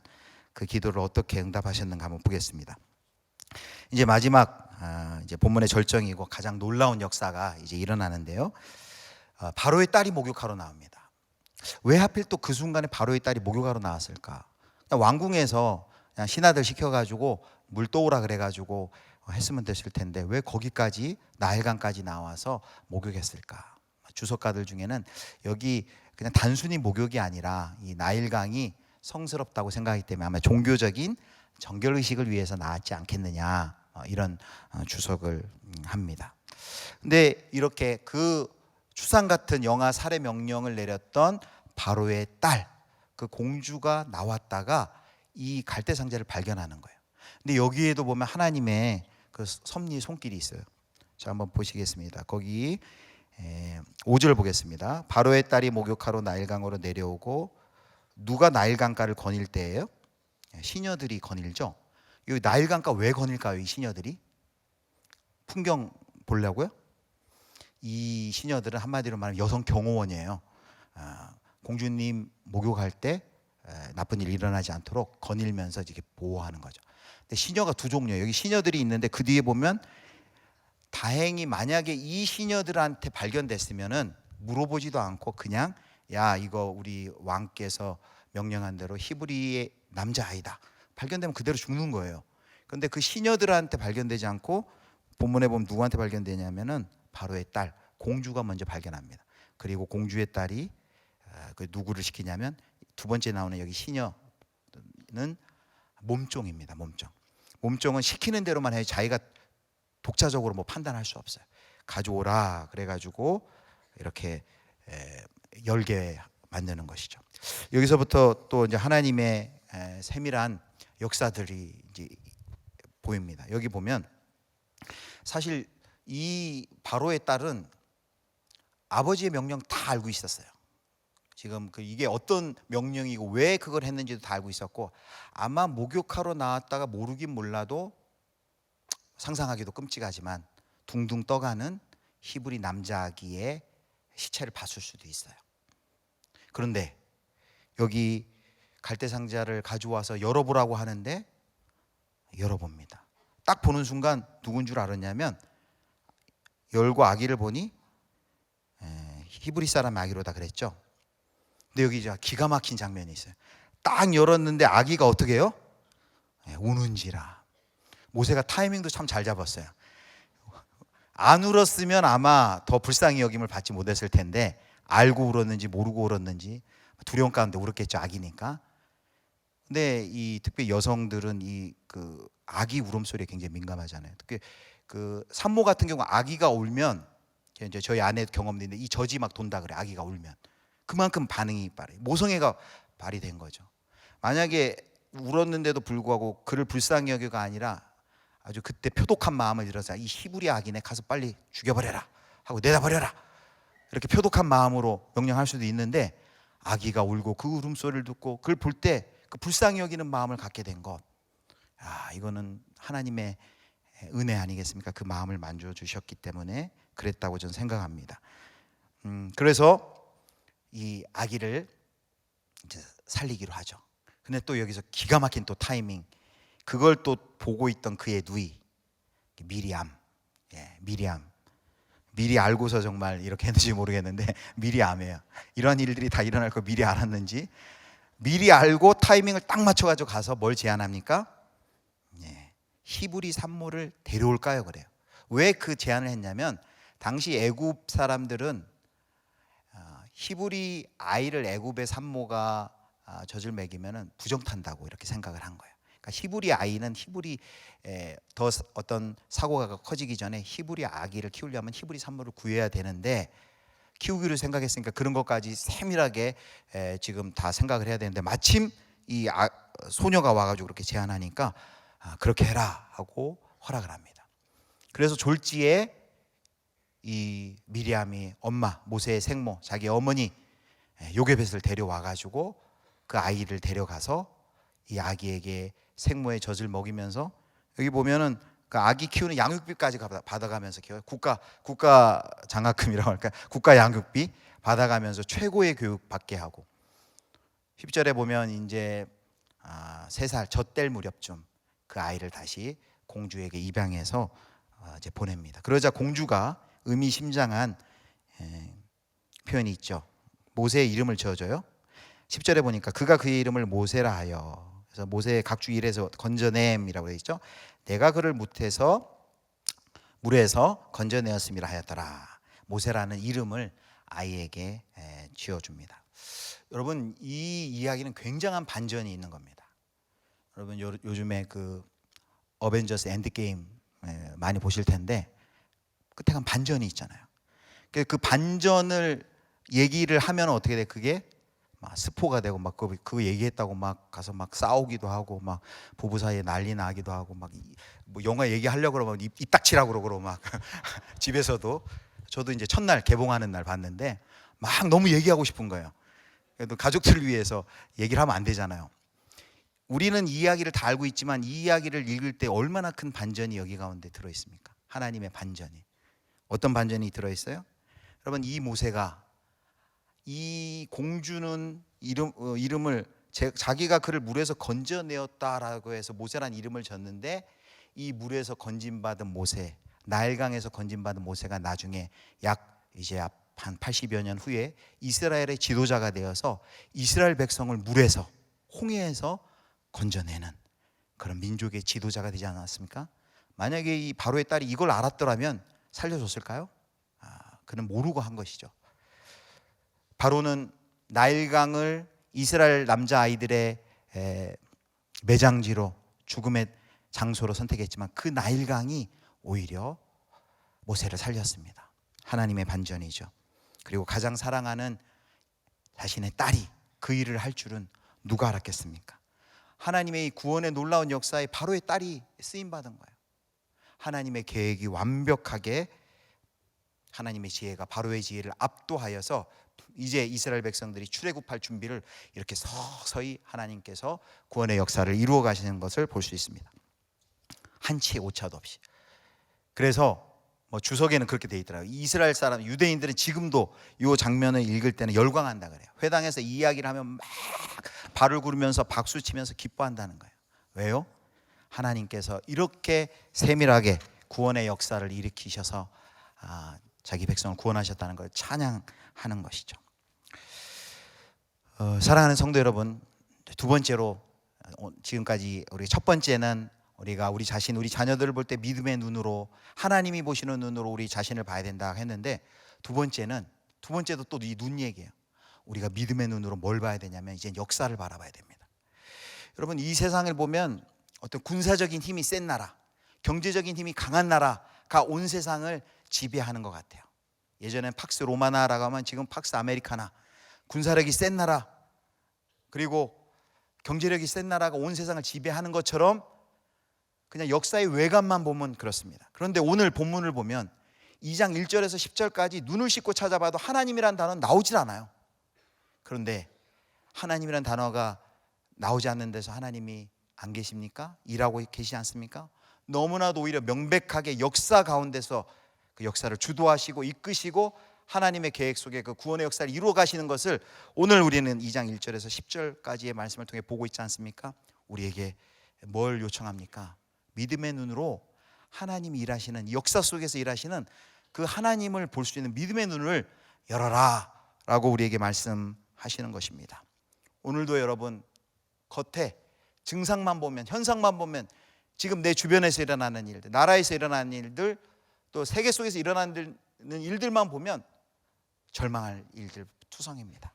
그 기도를 어떻게 응답하셨는가 한번 보겠습니다. 이제 마지막 이제 본문의 절정이고 가장 놀라운 역사가 이제 일어나는데요. 바로의 딸이 목욕하러 나옵니다. 왜 하필 또 그 순간에 바로의 딸이 목욕하러 나왔을까? 그냥 왕궁에서 그냥 신하들 시켜가지고 물 떠오라 그래가지고 했으면 됐을 텐데 왜 거기까지 나일강까지 나와서 목욕했을까? 주석가들 중에는 여기 그냥 단순히 목욕이 아니라 이 나일강이 성스럽다고 생각하기 때문에 아마 종교적인 정결 의식을 위해서 나왔지 않겠느냐 이런 주석을 합니다. 근데 이렇게 그 추상 같은 영아 살해 명령을 내렸던 바로의 딸, 그 공주가 나왔다가 이 갈대 상자를 발견하는 거예요. 근데 여기에도 보면 하나님의 그 섭리 손길이 있어요. 자, 한번 보시겠습니다. 거기 5절 보겠습니다. 바로의 딸이 목욕하러 나일강으로 내려오고 누가 나일강가를 거닐 때예요? 시녀들이 거닐죠. 이 나일강가 왜 거닐까요? 이 시녀들이 풍경 보려고요? 이 시녀들은 한마디로 말하면 여성 경호원이에요. 공주님 목욕할 때 나쁜 일 일어나지 않도록 거닐면서 이렇게 보호하는 거죠. 근데 시녀가 두 종류예요. 여기 시녀들이 있는데 그 뒤에 보면 다행히 만약에 이 시녀들한테 발견됐으면은 물어보지도 않고 그냥 야 이거 우리 왕께서 명령한 대로 히브리의 남자아이다. 발견되면 그대로 죽는 거예요. 그런데 그 시녀들한테 발견되지 않고 본문에 보면 누구한테 발견되냐면은 바로의 딸 공주가 먼저 발견합니다. 그리고 공주의 딸이 그 누구를 시키냐면 두 번째 나오는 여기 시녀는 몸종입니다. 몸종은 시키는 대로만 해요. 자기가 독자적으로 뭐 판단할 수 없어요. 가져오라 그래가지고 이렇게 열게 만드는 것이죠. 여기서부터 또 이제 하나님의 세밀한 역사들이 이제 보입니다. 여기 보면 사실 이 바로의 딸은 아버지의 명령 다 알고 있었어요. 지금 이게 어떤 명령이고 왜 그걸 했는지도 다 알고 있었고 아마 목욕하러 나왔다가 모르긴 몰라도 상상하기도 끔찍하지만 둥둥 떠가는 히브리 남자아기의 시체를 봤을 수도 있어요. 그런데 여기 갈대상자를 가져와서 열어보라고 하는데 열어봅니다. 딱 보는 순간 누군 줄 알았냐면 열고 아기를 보니 히브리 사람 아기로다 그랬죠. 근데 여기 기가 막힌 장면이 있어요. 딱 열었는데 아기가 어떻게 해요? 우는지라. 모세가 타이밍도 참 잘 잡았어요. 안 울었으면 아마 더 불쌍히 여김을 받지 못했을 텐데 알고 울었는지 모르고 울었는지 두려움 가운데 울었겠죠. 아기니까. 근데 이 특히 여성들은 이 그 아기 울음소리에 굉장히 민감하잖아요. 특히 그 산모 같은 경우 아기가 울면 이제 저희 아내 경험도 있는데 이 젖이 막 돈다 그래. 아기가 울면 그만큼 반응이 빠르요. 모성애가 발휘된 거죠. 만약에 울었는데도 불구하고 그를 불쌍히 여겨가 아니라 아주 그때 표독한 마음을 들어서 이 히브리 아기네 가서 빨리 죽여버려라 하고 내다버려라 이렇게 표독한 마음으로 명령할 수도 있는데 아기가 울고 그 울음소리를 듣고 그걸 볼 때 그 불쌍히 여기는 마음을 갖게 된 것, 이거는 하나님의 은혜 아니겠습니까? 그 마음을 만져주셨기 때문에 그랬다고 저는 생각합니다. 그래서 이 아기를 이제 살리기로 하죠. 근데 또 여기서 기가 막힌 또 타이밍, 그걸 또 보고 있던 그의 누이 미리암, 미리 알고서 정말 이렇게 했는지 모르겠는데 미리 암이에요. 이런 일들이 다 일어날 거 미리 알았는지 미리 알고 타이밍을 딱 맞춰가지고 가서 뭘 제안합니까? 히브리 산모를 데려올까요? 그래요. 왜 그 제안을 했냐면 당시 애굽 사람들은 히브리 아이를 애굽의 산모가 젖을 먹이면 부정탄다고 이렇게 생각을 한 거예요. 그러니까 히브리 아이는 히브리 더 어떤 사고가 커지기 전에 히브리 아기를 키우려면 히브리 산모를 구해야 되는데 키우기로 생각했으니까 그런 것까지 세밀하게 지금 다 생각을 해야 되는데 마침 이 소녀가 와가지고 그렇게 제안하니까 그렇게 해라 하고 허락을 합니다. 그래서 졸지에 이 미리암이 엄마 모세의 생모 자기 어머니 요게벳을 데려와가지고 그 아이를 데려가서 이 아기에게 생모의 젖을 먹이면서 여기 보면은 그 아기 키우는 양육비까지 받아가면서 국가 장학금이라고 할까 국가 양육비 받아가면서 최고의 교육 받게 하고 10절에 보면 이제 3살 젖될 무렵쯤 그 아이를 다시 공주에게 입양해서 이제 보냅니다. 그러자 공주가 의미심장한 표현이 있죠. 모세의 이름을 지어줘요. 10절에 보니까 그가 그의 이름을 모세라 하여 그래서 모세의 각주 일에서 건져냄이라고 되어 있죠. 내가 그를 물에서 건져내었음이라 하였더라. 모세라는 이름을 아이에게 지어줍니다. 여러분, 이 이야기는 굉장한 반전이 있는 겁니다. 여러분, 요즘에 그 어벤져스 엔드게임 많이 보실 텐데 끝에 가면 반전이 있잖아요. 그 반전을 얘기를 하면 어떻게 돼? 그게 막 스포가 되고 막 그 얘기했다고 막 가서 막 싸우기도 하고 막 부부 사이에 난리 나기도 하고 막 뭐 영화 얘기하려고 그러면 입 닥치라고 그러고 막 집에서도 저도 이제 첫날 개봉하는 날 봤는데 막 너무 얘기하고 싶은 거예요. 그래도 가족들을 위해서 얘기를 하면 안 되잖아요. 우리는 이 이야기를 다 알고 있지만 이 이야기를 읽을 때 얼마나 큰 반전이 여기 가운데 들어 있습니까? 하나님의 반전이. 어떤 반전이 들어 있어요? 여러분, 이 모세가 이 공주는 이름을 자기가 그를 물에서 건져내었다라고 해서 모세란 이름을 졌는데 이 물에서 건진받은 모세, 나일강에서 건진받은 모세가 나중에 이제 한 80여 년 후에 이스라엘의 지도자가 되어서 이스라엘 백성을 물에서 홍해에서 건져내는 그런 민족의 지도자가 되지 않았습니까? 만약에 이 바로의 딸이 이걸 알았더라면 살려줬을까요? 그는 모르고 한 것이죠. 바로는 나일강을 이스라엘 남자아이들의 매장지로 죽음의 장소로 선택했지만 그 나일강이 오히려 모세를 살렸습니다. 하나님의 반전이죠. 그리고 가장 사랑하는 자신의 딸이 그 일을 할 줄은 누가 알았겠습니까? 하나님의 이 구원의 놀라운 역사에 바로의 딸이 쓰임받은 거예요. 하나님의 계획이 완벽하게 하나님의 지혜가 바로의 지혜를 압도하여서 이제 이스라엘 백성들이 출애굽할 준비를 이렇게 서서히 하나님께서 구원의 역사를 이루어 가시는 것을 볼 수 있습니다. 한치의 오차도 없이. 그래서 뭐 주석에는 그렇게 돼 있더라고요. 이스라엘 사람, 유대인들은 지금도 이 장면을 읽을 때는 열광한다 그래요. 회당에서 이 이야기를 하면 막 발을 구르면서 박수 치면서 기뻐한다는 거예요. 왜요? 하나님께서 이렇게 세밀하게 구원의 역사를 일으키셔서 자기 백성을 구원하셨다는 걸 찬양하는 것이죠. 사랑하는 성도 여러분, 두 번째로 지금까지 우리 첫 번째는 우리가 우리 자신, 우리 자녀들을 볼 때 믿음의 눈으로, 하나님이 보시는 눈으로 우리 자신을 봐야 된다 했는데, 두 번째도 또 이 눈 얘기예요. 우리가 믿음의 눈으로 뭘 봐야 되냐면 이제 역사를 바라봐야 됩니다. 여러분, 이 세상을 보면 어떤 군사적인 힘이 센 나라, 경제적인 힘이 강한 나라가 온 세상을 지배하는 것 같아요. 예전엔 팍스 로마나라고 하면 지금 팍스 아메리카나, 군사력이 센 나라, 그리고 경제력이 센 나라가 온 세상을 지배하는 것처럼 그냥 역사의 외관만 보면 그렇습니다. 그런데 오늘 본문을 보면 2장 1절에서 10절까지 눈을 씻고 찾아봐도 하나님이란 단어는 나오질 않아요. 그런데 하나님이란 단어가 나오지 않는 데서 하나님이 안 계십니까? 일하고 계시지 않습니까? 너무나도 오히려 명백하게 역사 가운데서 그 역사를 주도하시고 이끄시고 하나님의 계획 속에 그 구원의 역사를 이루어 가시는 것을 오늘 우리는 2장 1절에서 10절까지의 말씀을 통해 보고 있지 않습니까? 우리에게 뭘 요청합니까? 믿음의 눈으로 하나님이 일하시는, 역사 속에서 일하시는 그 하나님을 볼 수 있는 믿음의 눈을 열어라 라고 우리에게 말씀하시는 것입니다. 오늘도 여러분, 겉에 증상만 보면, 현상만 보면, 지금 내 주변에서 일어나는 일들, 나라에서 일어나는 일들, 또 세계 속에서 일어나는 일들만 보면 절망할 일들 투성입니다.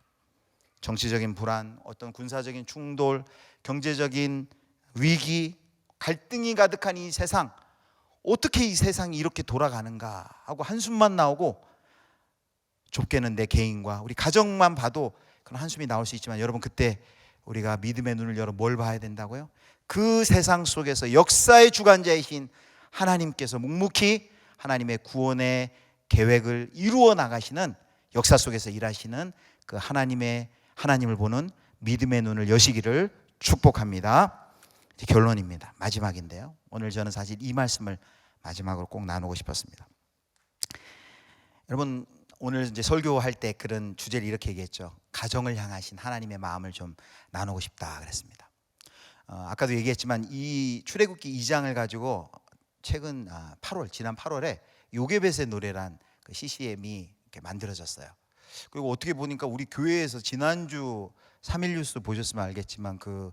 정치적인 불안, 어떤 군사적인 충돌, 경제적인 위기, 갈등이 가득한 이 세상, 어떻게 이 세상이 이렇게 돌아가는가 하고 한숨만 나오고, 좁게는 내 개인과 우리 가정만 봐도 그런 한숨이 나올 수 있지만, 여러분, 그때 우리가 믿음의 눈을 열어 뭘 봐야 된다고요? 그 세상 속에서 역사의 주관자이신 하나님께서 묵묵히 하나님의 구원의 계획을 이루어 나가시는, 역사 속에서 일하시는 그 하나님을 보는 믿음의 눈을 여시기를 축복합니다. 이제 결론입니다. 마지막인데요. 오늘 저는 사실 이 말씀을 마지막으로 꼭 나누고 싶었습니다. 여러분, 오늘 이제 설교할 때 그런 주제를 이렇게 얘기했죠. 가정을 향하신 하나님의 마음을 좀 나누고 싶다 그랬습니다. 아까도 얘기했지만 이 출애굽기 2장을 가지고 최근 지난 8월에 요게벳의 노래란 그 CCM이 이렇게 만들어졌어요. 그리고 어떻게 보니까 우리 교회에서 지난주 3일 뉴스 보셨으면 알겠지만 그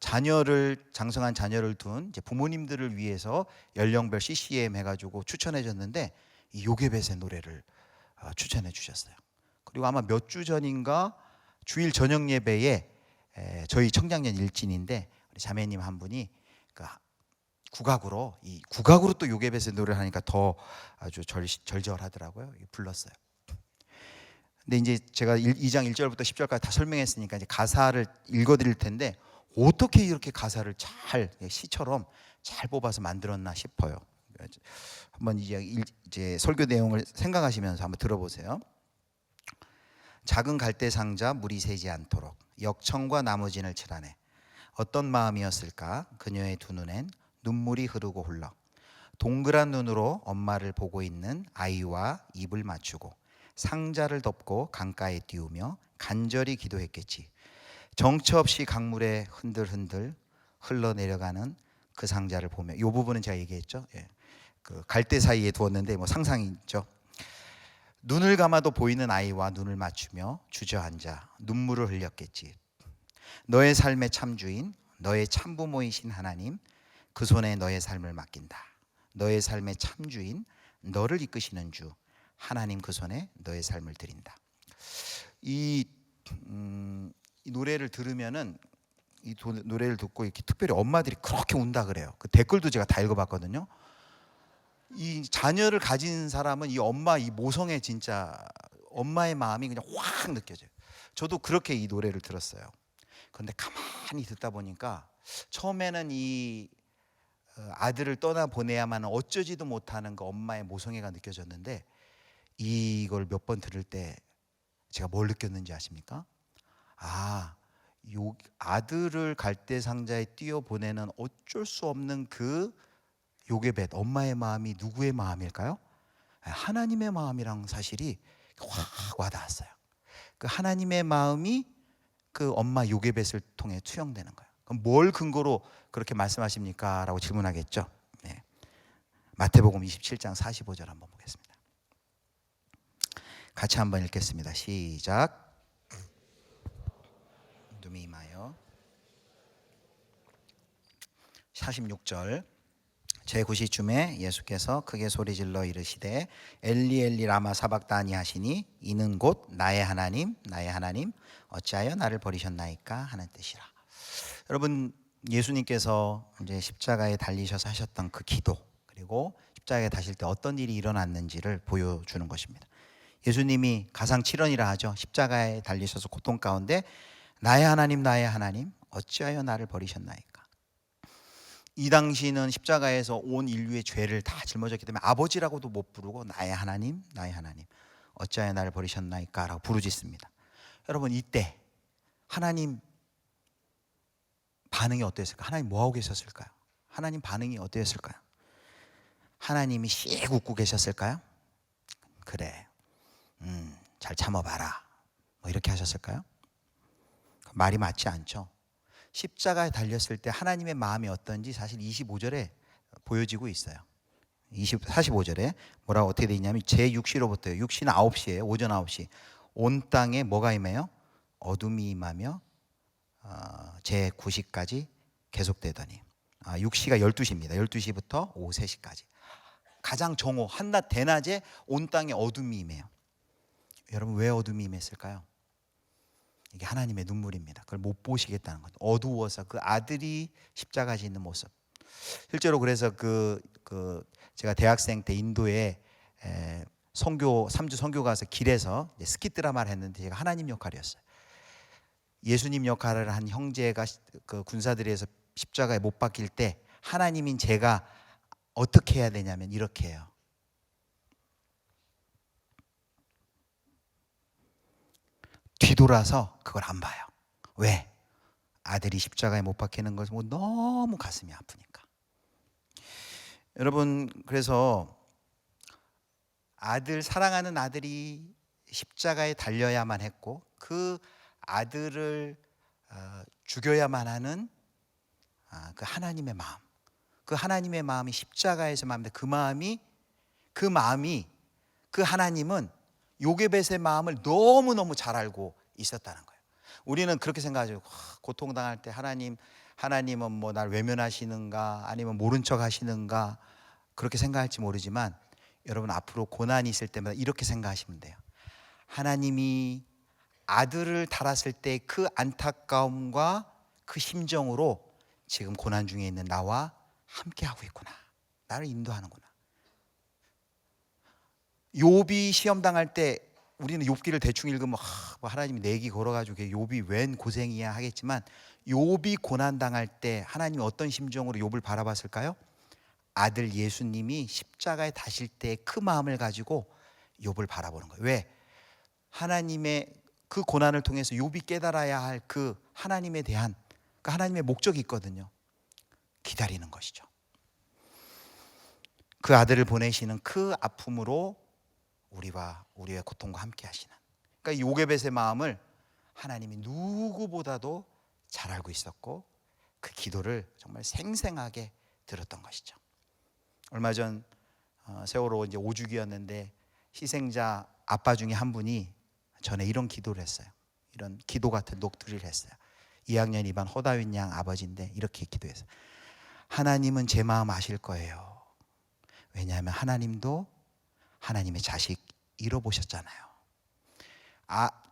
자녀를 장성한 자녀를 둔 이제 부모님들을 위해서 연령별 CCM 해가지고 추천해줬는데 이 요게벳의 노래를 추천해 주셨어요. 그리고 아마 몇 주 전인가 주일 저녁 예배에 저희 청장년 일진인데 우리 자매님 한 분이 그 국악으로 또 요게벳의 노래를 하니까 더 아주 절절하더라고요. 불렀어요. 근데 이제 제가 2장 1절부터 10절까지 다 설명했으니까 이제 가사를 읽어드릴 텐데 어떻게 이렇게 가사를 잘 시처럼 잘 뽑아서 만들었나 싶어요. 한번 이제 설교 내용을 생각하시면서 한번 들어보세요. 작은 갈대 상자 물이 새지 않도록 역청과 나무진을 칠하네. 어떤 마음이었을까? 그녀의 두 눈엔 눈물이 흐르고 흘러 동그란 눈으로 엄마를 보고 있는 아이와 입을 맞추고 상자를 덮고 강가에 띄우며 간절히 기도했겠지. 정처 없이 강물에 흔들흔들 흘러내려가는 그 상자를 보며, 이 부분은 제가 얘기했죠. 그 갈대 사이에 두었는데 뭐 상상이죠. 눈을 감아도 보이는 아이와 눈을 맞추며 주저앉아 눈물을 흘렸겠지. 너의 삶의 참주인, 너의 참부모이신 하나님, 그 손에 너의 삶을 맡긴다. 너의 삶의 참주인, 너를 이끄시는 주 하나님, 그 손에 너의 삶을 드린다. 이 노래를 들으면은, 이 노래를 듣고 이렇게 특별히 엄마들이 그렇게 운다 그래요. 그 댓글도 제가 다 읽어봤거든요. 이 자녀를 가진 사람은 이 엄마, 이 모성의 진짜 엄마의 마음이 그냥 확 느껴져요. 저도 그렇게 이 노래를 들었어요. 그런데 가만히 듣다 보니까 처음에는 이 아들을 떠나 보내야만 어쩌지도 못하는 그 엄마의 모성애가 느껴졌는데, 이걸 몇 번 들을 때 제가 뭘 느꼈는지 아십니까? 요 아들을 갈대 상자에 띄워 보내는 어쩔 수 없는 그 요게벳, 엄마의 마음이 누구의 마음일까요? 하나님의 마음이랑 사실이 확 와닿았어요. 그 하나님의 마음이 그 엄마 요게벳을 통해 투영되는 거예요. 그럼 뭘 근거로 그렇게 말씀하십니까? 라고 질문하겠죠. 네. 마태복음 27장 45절 한번 보겠습니다. 같이 한번 읽겠습니다. 시작. 눈이 임하여. 46절. 제9시쯤에 예수께서 크게 소리질러 이르시되 엘리 엘리 라마 사박다니 하시니 이는 곧 나의 하나님 나의 하나님 어찌하여 나를 버리셨나이까 하는 뜻이라. 여러분, 예수님께서 이제 십자가에 달리셔서 하셨던 그 기도, 그리고 십자가에 다실 때 어떤 일이 일어났는지를 보여주는 것입니다. 예수님이 가상칠언이라 하죠. 십자가에 달리셔서 고통 가운데 나의 하나님 어찌하여 나를 버리셨나이까. 이 당시는 십자가에서 온 인류의 죄를 다 짊어졌기 때문에 아버지라고도 못 부르고 나의 하나님 어찌하여 나를 버리셨나이까 라고 부르짖습니다. 여러분, 이때 하나님 반응이 어땠을까요? 하나님 뭐하고 계셨을까요? 하나님 반응이 어땠을까요? 하나님이 씩 웃고 계셨을까요? 그래, 잘 참아봐라, 뭐 이렇게 하셨을까요? 말이 맞지 않죠. 십자가에 달렸을 때 하나님의 마음이 어떤지 사실 25절에 보여지고 있어요. 45절에 뭐라고 어떻게 되어 있냐면 제6시로부터, 6시는 9시에 오전 9시 온 땅에 뭐가 임해요? 어둠이 임하며 제9시까지 계속되더니 6시가 12시입니다. 12시부터 오후 3시까지 가장 정오 한낮 대낮에 온 땅에 어둠이 임해요. 여러분, 왜 어둠이 임했을까요? 이게 하나님의 눈물입니다. 그걸 못 보시겠다는 것. 어두워서 그 아들이 십자가에 있는 모습. 실제로 그래서 제가 대학생 때 인도에 선교 3주 선교 가서 길에서 스키 드라마를 했는데 제가 하나님 역할이었어요. 예수님 역할을 한 형제가 그 군사들에서 십자가에 못 박힐 때 하나님인 제가 어떻게 해야 되냐면 이렇게 해요. 뒤돌아서 그걸 안 봐요. 왜? 아들이 십자가에 못 박히는 것을 보고 너무 가슴이 아프니까. 여러분, 그래서 사랑하는 아들이 십자가에 달려야만 했고 그 아들을 죽여야만 하는 그 하나님의 마음, 그 하나님의 마음이 십자가에서 마음인데 그 마음이 그 하나님은 요게벳의 마음을 너무너무 잘 알고 있었다는 거예요. 우리는 그렇게 생각하죠. 고통당할 때 하나님은 뭐 날 외면하시는가, 아니면 모른 척 하시는가, 그렇게 생각할지 모르지만 여러분, 앞으로 고난이 있을 때마다 이렇게 생각하시면 돼요. 하나님이 아들을 달았을 때 그 안타까움과 그 심정으로 지금 고난 중에 있는 나와 함께 하고 있구나, 나를 인도하는구나. 욥이 시험 당할 때 우리는 욥기를 대충 읽으면 뭐 하나님이 내기 걸어가지고 욥이 웬 고생이야 하겠지만, 욥이 고난 당할 때 하나님이 어떤 심정으로 욥을 바라봤을까요? 아들 예수님이 십자가에 다실 때 그 마음을 가지고 욥을 바라보는 거예요. 왜? 하나님의 그 고난을 통해서 욥이 깨달아야 할 그 하나님에 대한 그 하나님의 목적이 있거든요. 기다리는 것이죠. 그 아들을 보내시는 그 아픔으로 우리의 고통과 함께 하시는, 그러니까 요게벳의 마음을 하나님이 누구보다도 잘 알고 있었고 그 기도를 정말 생생하게 들었던 것이죠. 얼마 전 세월호 이제 5주기였는데 희생자 아빠 중에 한 분이 전에 이런 기도를 했어요. 이런 기도 같은 녹두리를 했어요. 2학년 2반 허다윈 양 아버지인데 이렇게 기도했어요. 하나님은 제 마음 아실 거예요. 왜냐하면 하나님도 하나님의 자식 잃어보셨잖아요.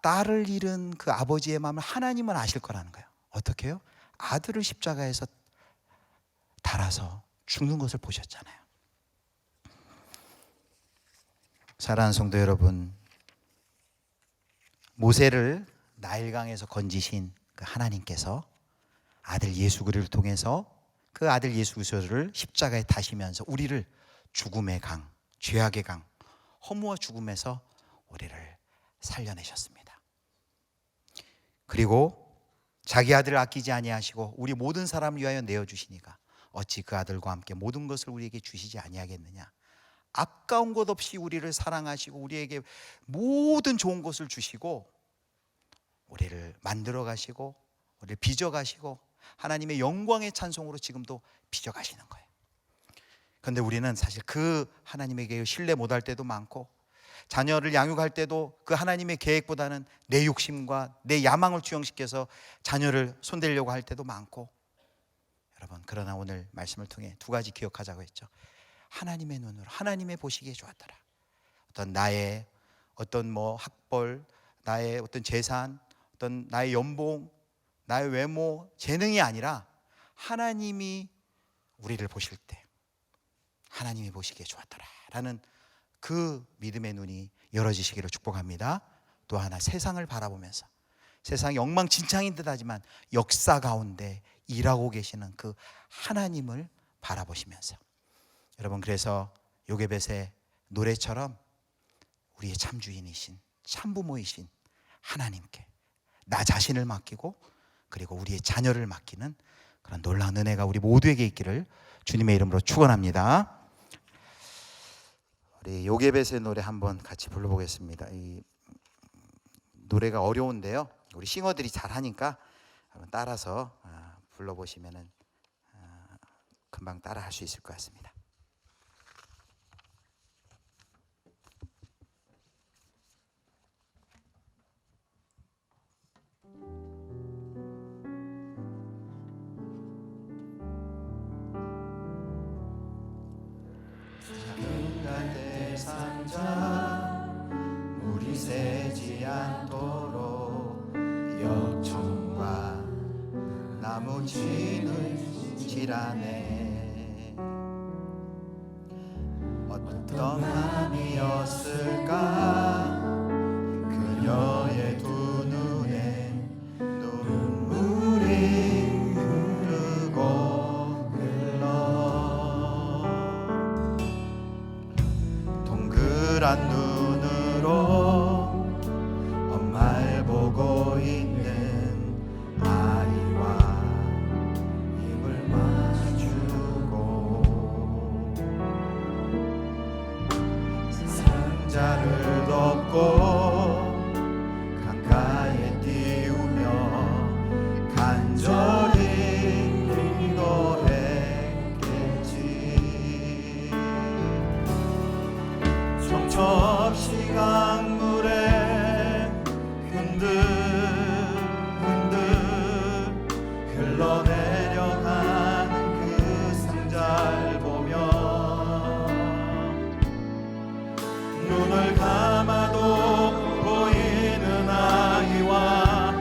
딸을 잃은 그 아버지의 마음을 하나님은 아실 거라는 거예요. 어떻게 해요? 아들을 십자가에서 달아서 죽는 것을 보셨잖아요. 사랑하는 성도 여러분, 모세를 나일강에서 건지신 그 하나님께서 아들 예수 그리스도를 통해서 그 아들 예수 그리스도를 십자가에 다시면서 우리를 죽음의 강, 죄악의 강, 허무와 죽음에서 우리를 살려내셨습니다. 그리고 자기 아들을 아끼지 아니하시고 우리 모든 사람을 위하여 내어주시니까 어찌 그 아들과 함께 모든 것을 우리에게 주시지 아니하겠느냐. 아까운 것 없이 우리를 사랑하시고 우리에게 모든 좋은 것을 주시고 우리를 만들어 가시고 우리를 빚어 가시고 하나님의 영광의 찬송으로 지금도 빚어 가시는 거예요. 그런데 우리는 사실 그 하나님에게 신뢰 못할 때도 많고, 자녀를 양육할 때도 그 하나님의 계획보다는 내 욕심과 내 야망을 투영시켜서 자녀를 손대려고 할 때도 많고, 여러분, 그러나 오늘 말씀을 통해 두 가지 기억하자고 했죠. 하나님의 눈으로, 하나님의 보시기에 좋았더라. 어떤 나의 학벌, 나의 어떤 재산, 어떤 나의 연봉, 나의 외모, 재능이 아니라 하나님이 우리를 보실 때 하나님이 보시기에 좋았더라 라는 그 믿음의 눈이 열어지시기를 축복합니다. 또 하나, 세상을 바라보면서 세상이 엉망진창인 듯 하지만 역사 가운데 일하고 계시는 그 하나님을 바라보시면서, 여러분, 그래서 요게벳의 노래처럼 우리의 참주인이신 참부모이신 하나님께 나 자신을 맡기고 그리고 우리의 자녀를 맡기는 그런 놀라운 은혜가 우리 모두에게 있기를 주님의 이름으로 축원합니다. 우리 요게벳의 노래 한번 같이 불러보겠습니다. 이 노래가 어려운데요, 우리 싱어들이 잘하니까 한번 따라서 불러보시면은 금방 따라할 수 있을 것 같습니다. 물이 새지 않도록 역청과 나무 진을 칠하네. 어떤 밤이었을까 그녀의 두 눈에 눈물이 흐르고 흘러 동그란 눈으로 엄마를 보고 있는 아이와 입을 맞추고 흘러내려가는 그 상자를 보며 눈을 감아도 보이는 아이와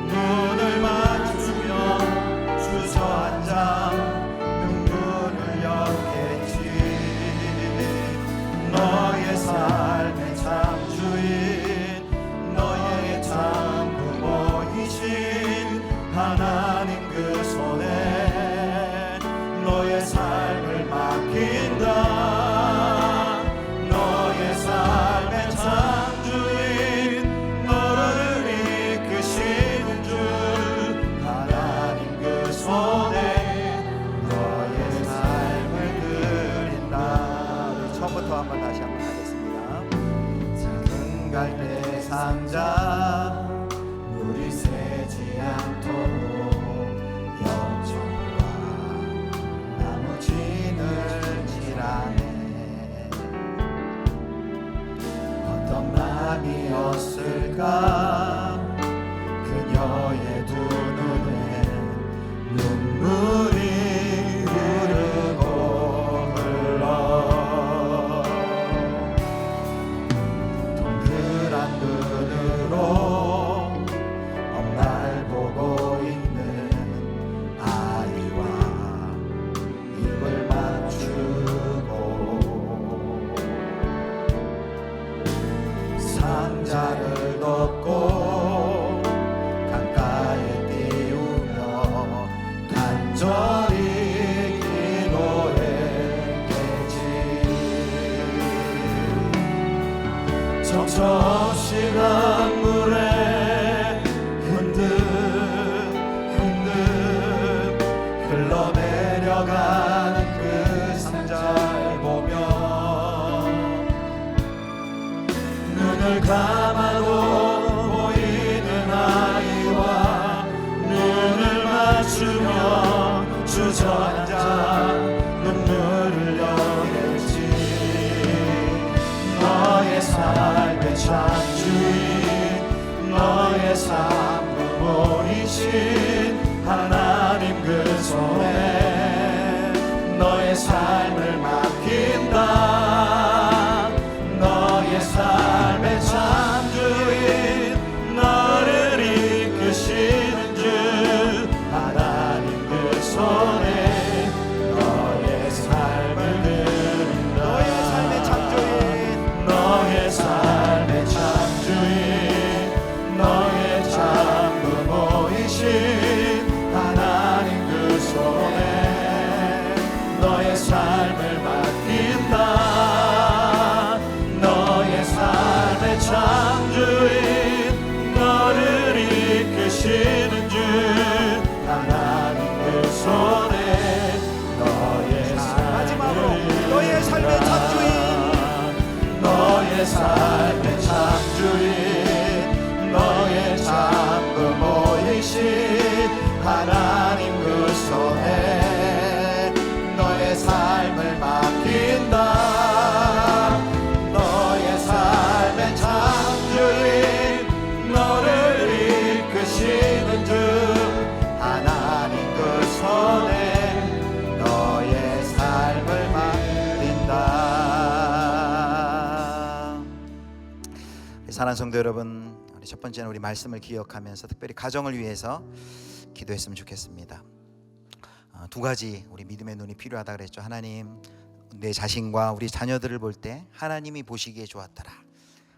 눈을 맞추며 주저앉아 눈물을 흘렸겠지. 너의 삶의 참주인 너의 참 부모이신 하나님 그 손에 너의 삶을 맡긴다. 너의 삶의 참주인 너를 이끄시는 줄 하나님 그 손에 너의 삶을 드린다. 우리 처음부터 한번 다시 한번 하겠습니다. 작은 갈대 상자 물이 새지 않도록 염소와 나무 지느질하네. 어떤 마음이었을까 그녀의 두 눈에 눈물이 흐르고 흘러 동그란 눈으로 엄마를 보고 있는 아이와 입을 맞추고 상자를 덮고 강가에 띄우며 간절히 기도했겠지. 정처없이 강물에 흔들 흘러내려가는 그 상자를 보며 눈을 감아도 보이는 아이와 눈을 맞추며 주저앉아 눈물을 흘렸지. 너의 삶의 참주인 너의 삶 부모이신 하나님 그 손에 너의 삶을 맡긴다. 너의 삶의 참주인 너를 이끄시는 줄 하나님 그 손에 너의 삶을 드린다. 너의 삶의 참주인 너의 삶의 참주인 너의 참 부모이신 하나님 그 손에 너의 삶을 맡긴다. 너의 삶의 참주인 너를 이끄시는 줄 하나님 그 손에 너의 삶을 너의 삶의 참주인 너의 삶의 참주인 너의 참 부모이신 하나님 그 손에 너의 삶을 맡긴다. 너의 삶의 참주인 너를 이끄시는 주 하나님 그 손에 너의 삶을 맡긴다. 사랑하는 성도 여러분, 우리 첫 번째는 우리 말씀을 기억하면서 특별히 가정을 위해서 기도했으면 좋겠습니다. 두 가지 우리 믿음의 눈이 필요하다 그랬죠. 하나님, 내 자신과 우리 자녀들을 볼 때 하나님이 보시기에 좋았더라.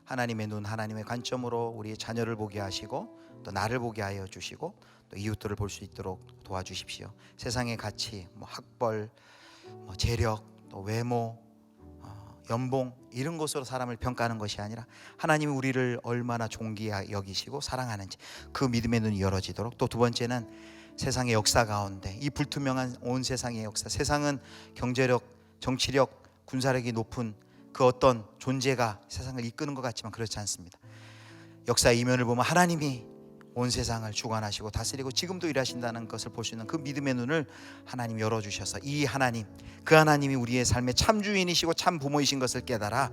하나님의 눈, 하나님의 관점으로 우리 자녀를 보게 하시고 또 나를 보게 하여 주시고 또 이웃들을 볼 수 있도록 도와주십시오. 세상의 가치, 학벌, 재력, 또 외모, 연봉 이런 것으로 사람을 평가하는 것이 아니라 하나님이 우리를 얼마나 존귀히 여기시고 사랑하는지 그 믿음의 눈이 열어지도록. 또 두 번째는 세상의 역사 가운데 이 불투명한 온 세상의 역사, 세상은 경제력, 정치력, 군사력이 높은 그 어떤 존재가 세상을 이끄는 것 같지만 그렇지 않습니다. 역사의 이면을 보면 하나님이 온 세상을 주관하시고 다스리고 지금도 일하신다는 것을 볼 수 있는 그 믿음의 눈을 하나님 열어주셔서 이 하나님, 그 하나님이 우리의 삶의 참 주인이시고 참 부모이신 것을 깨달아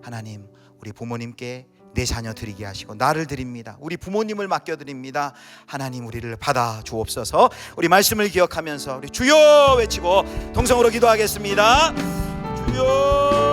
하나님, 우리 부모님께 내 자녀 드리게 하시고 나를 드립니다. 우리 부모님을 맡겨드립니다. 하나님 우리를 받아 주옵소서. 우리 말씀을 기억하면서 우리 주여 외치고 동성으로 기도하겠습니다. 주여.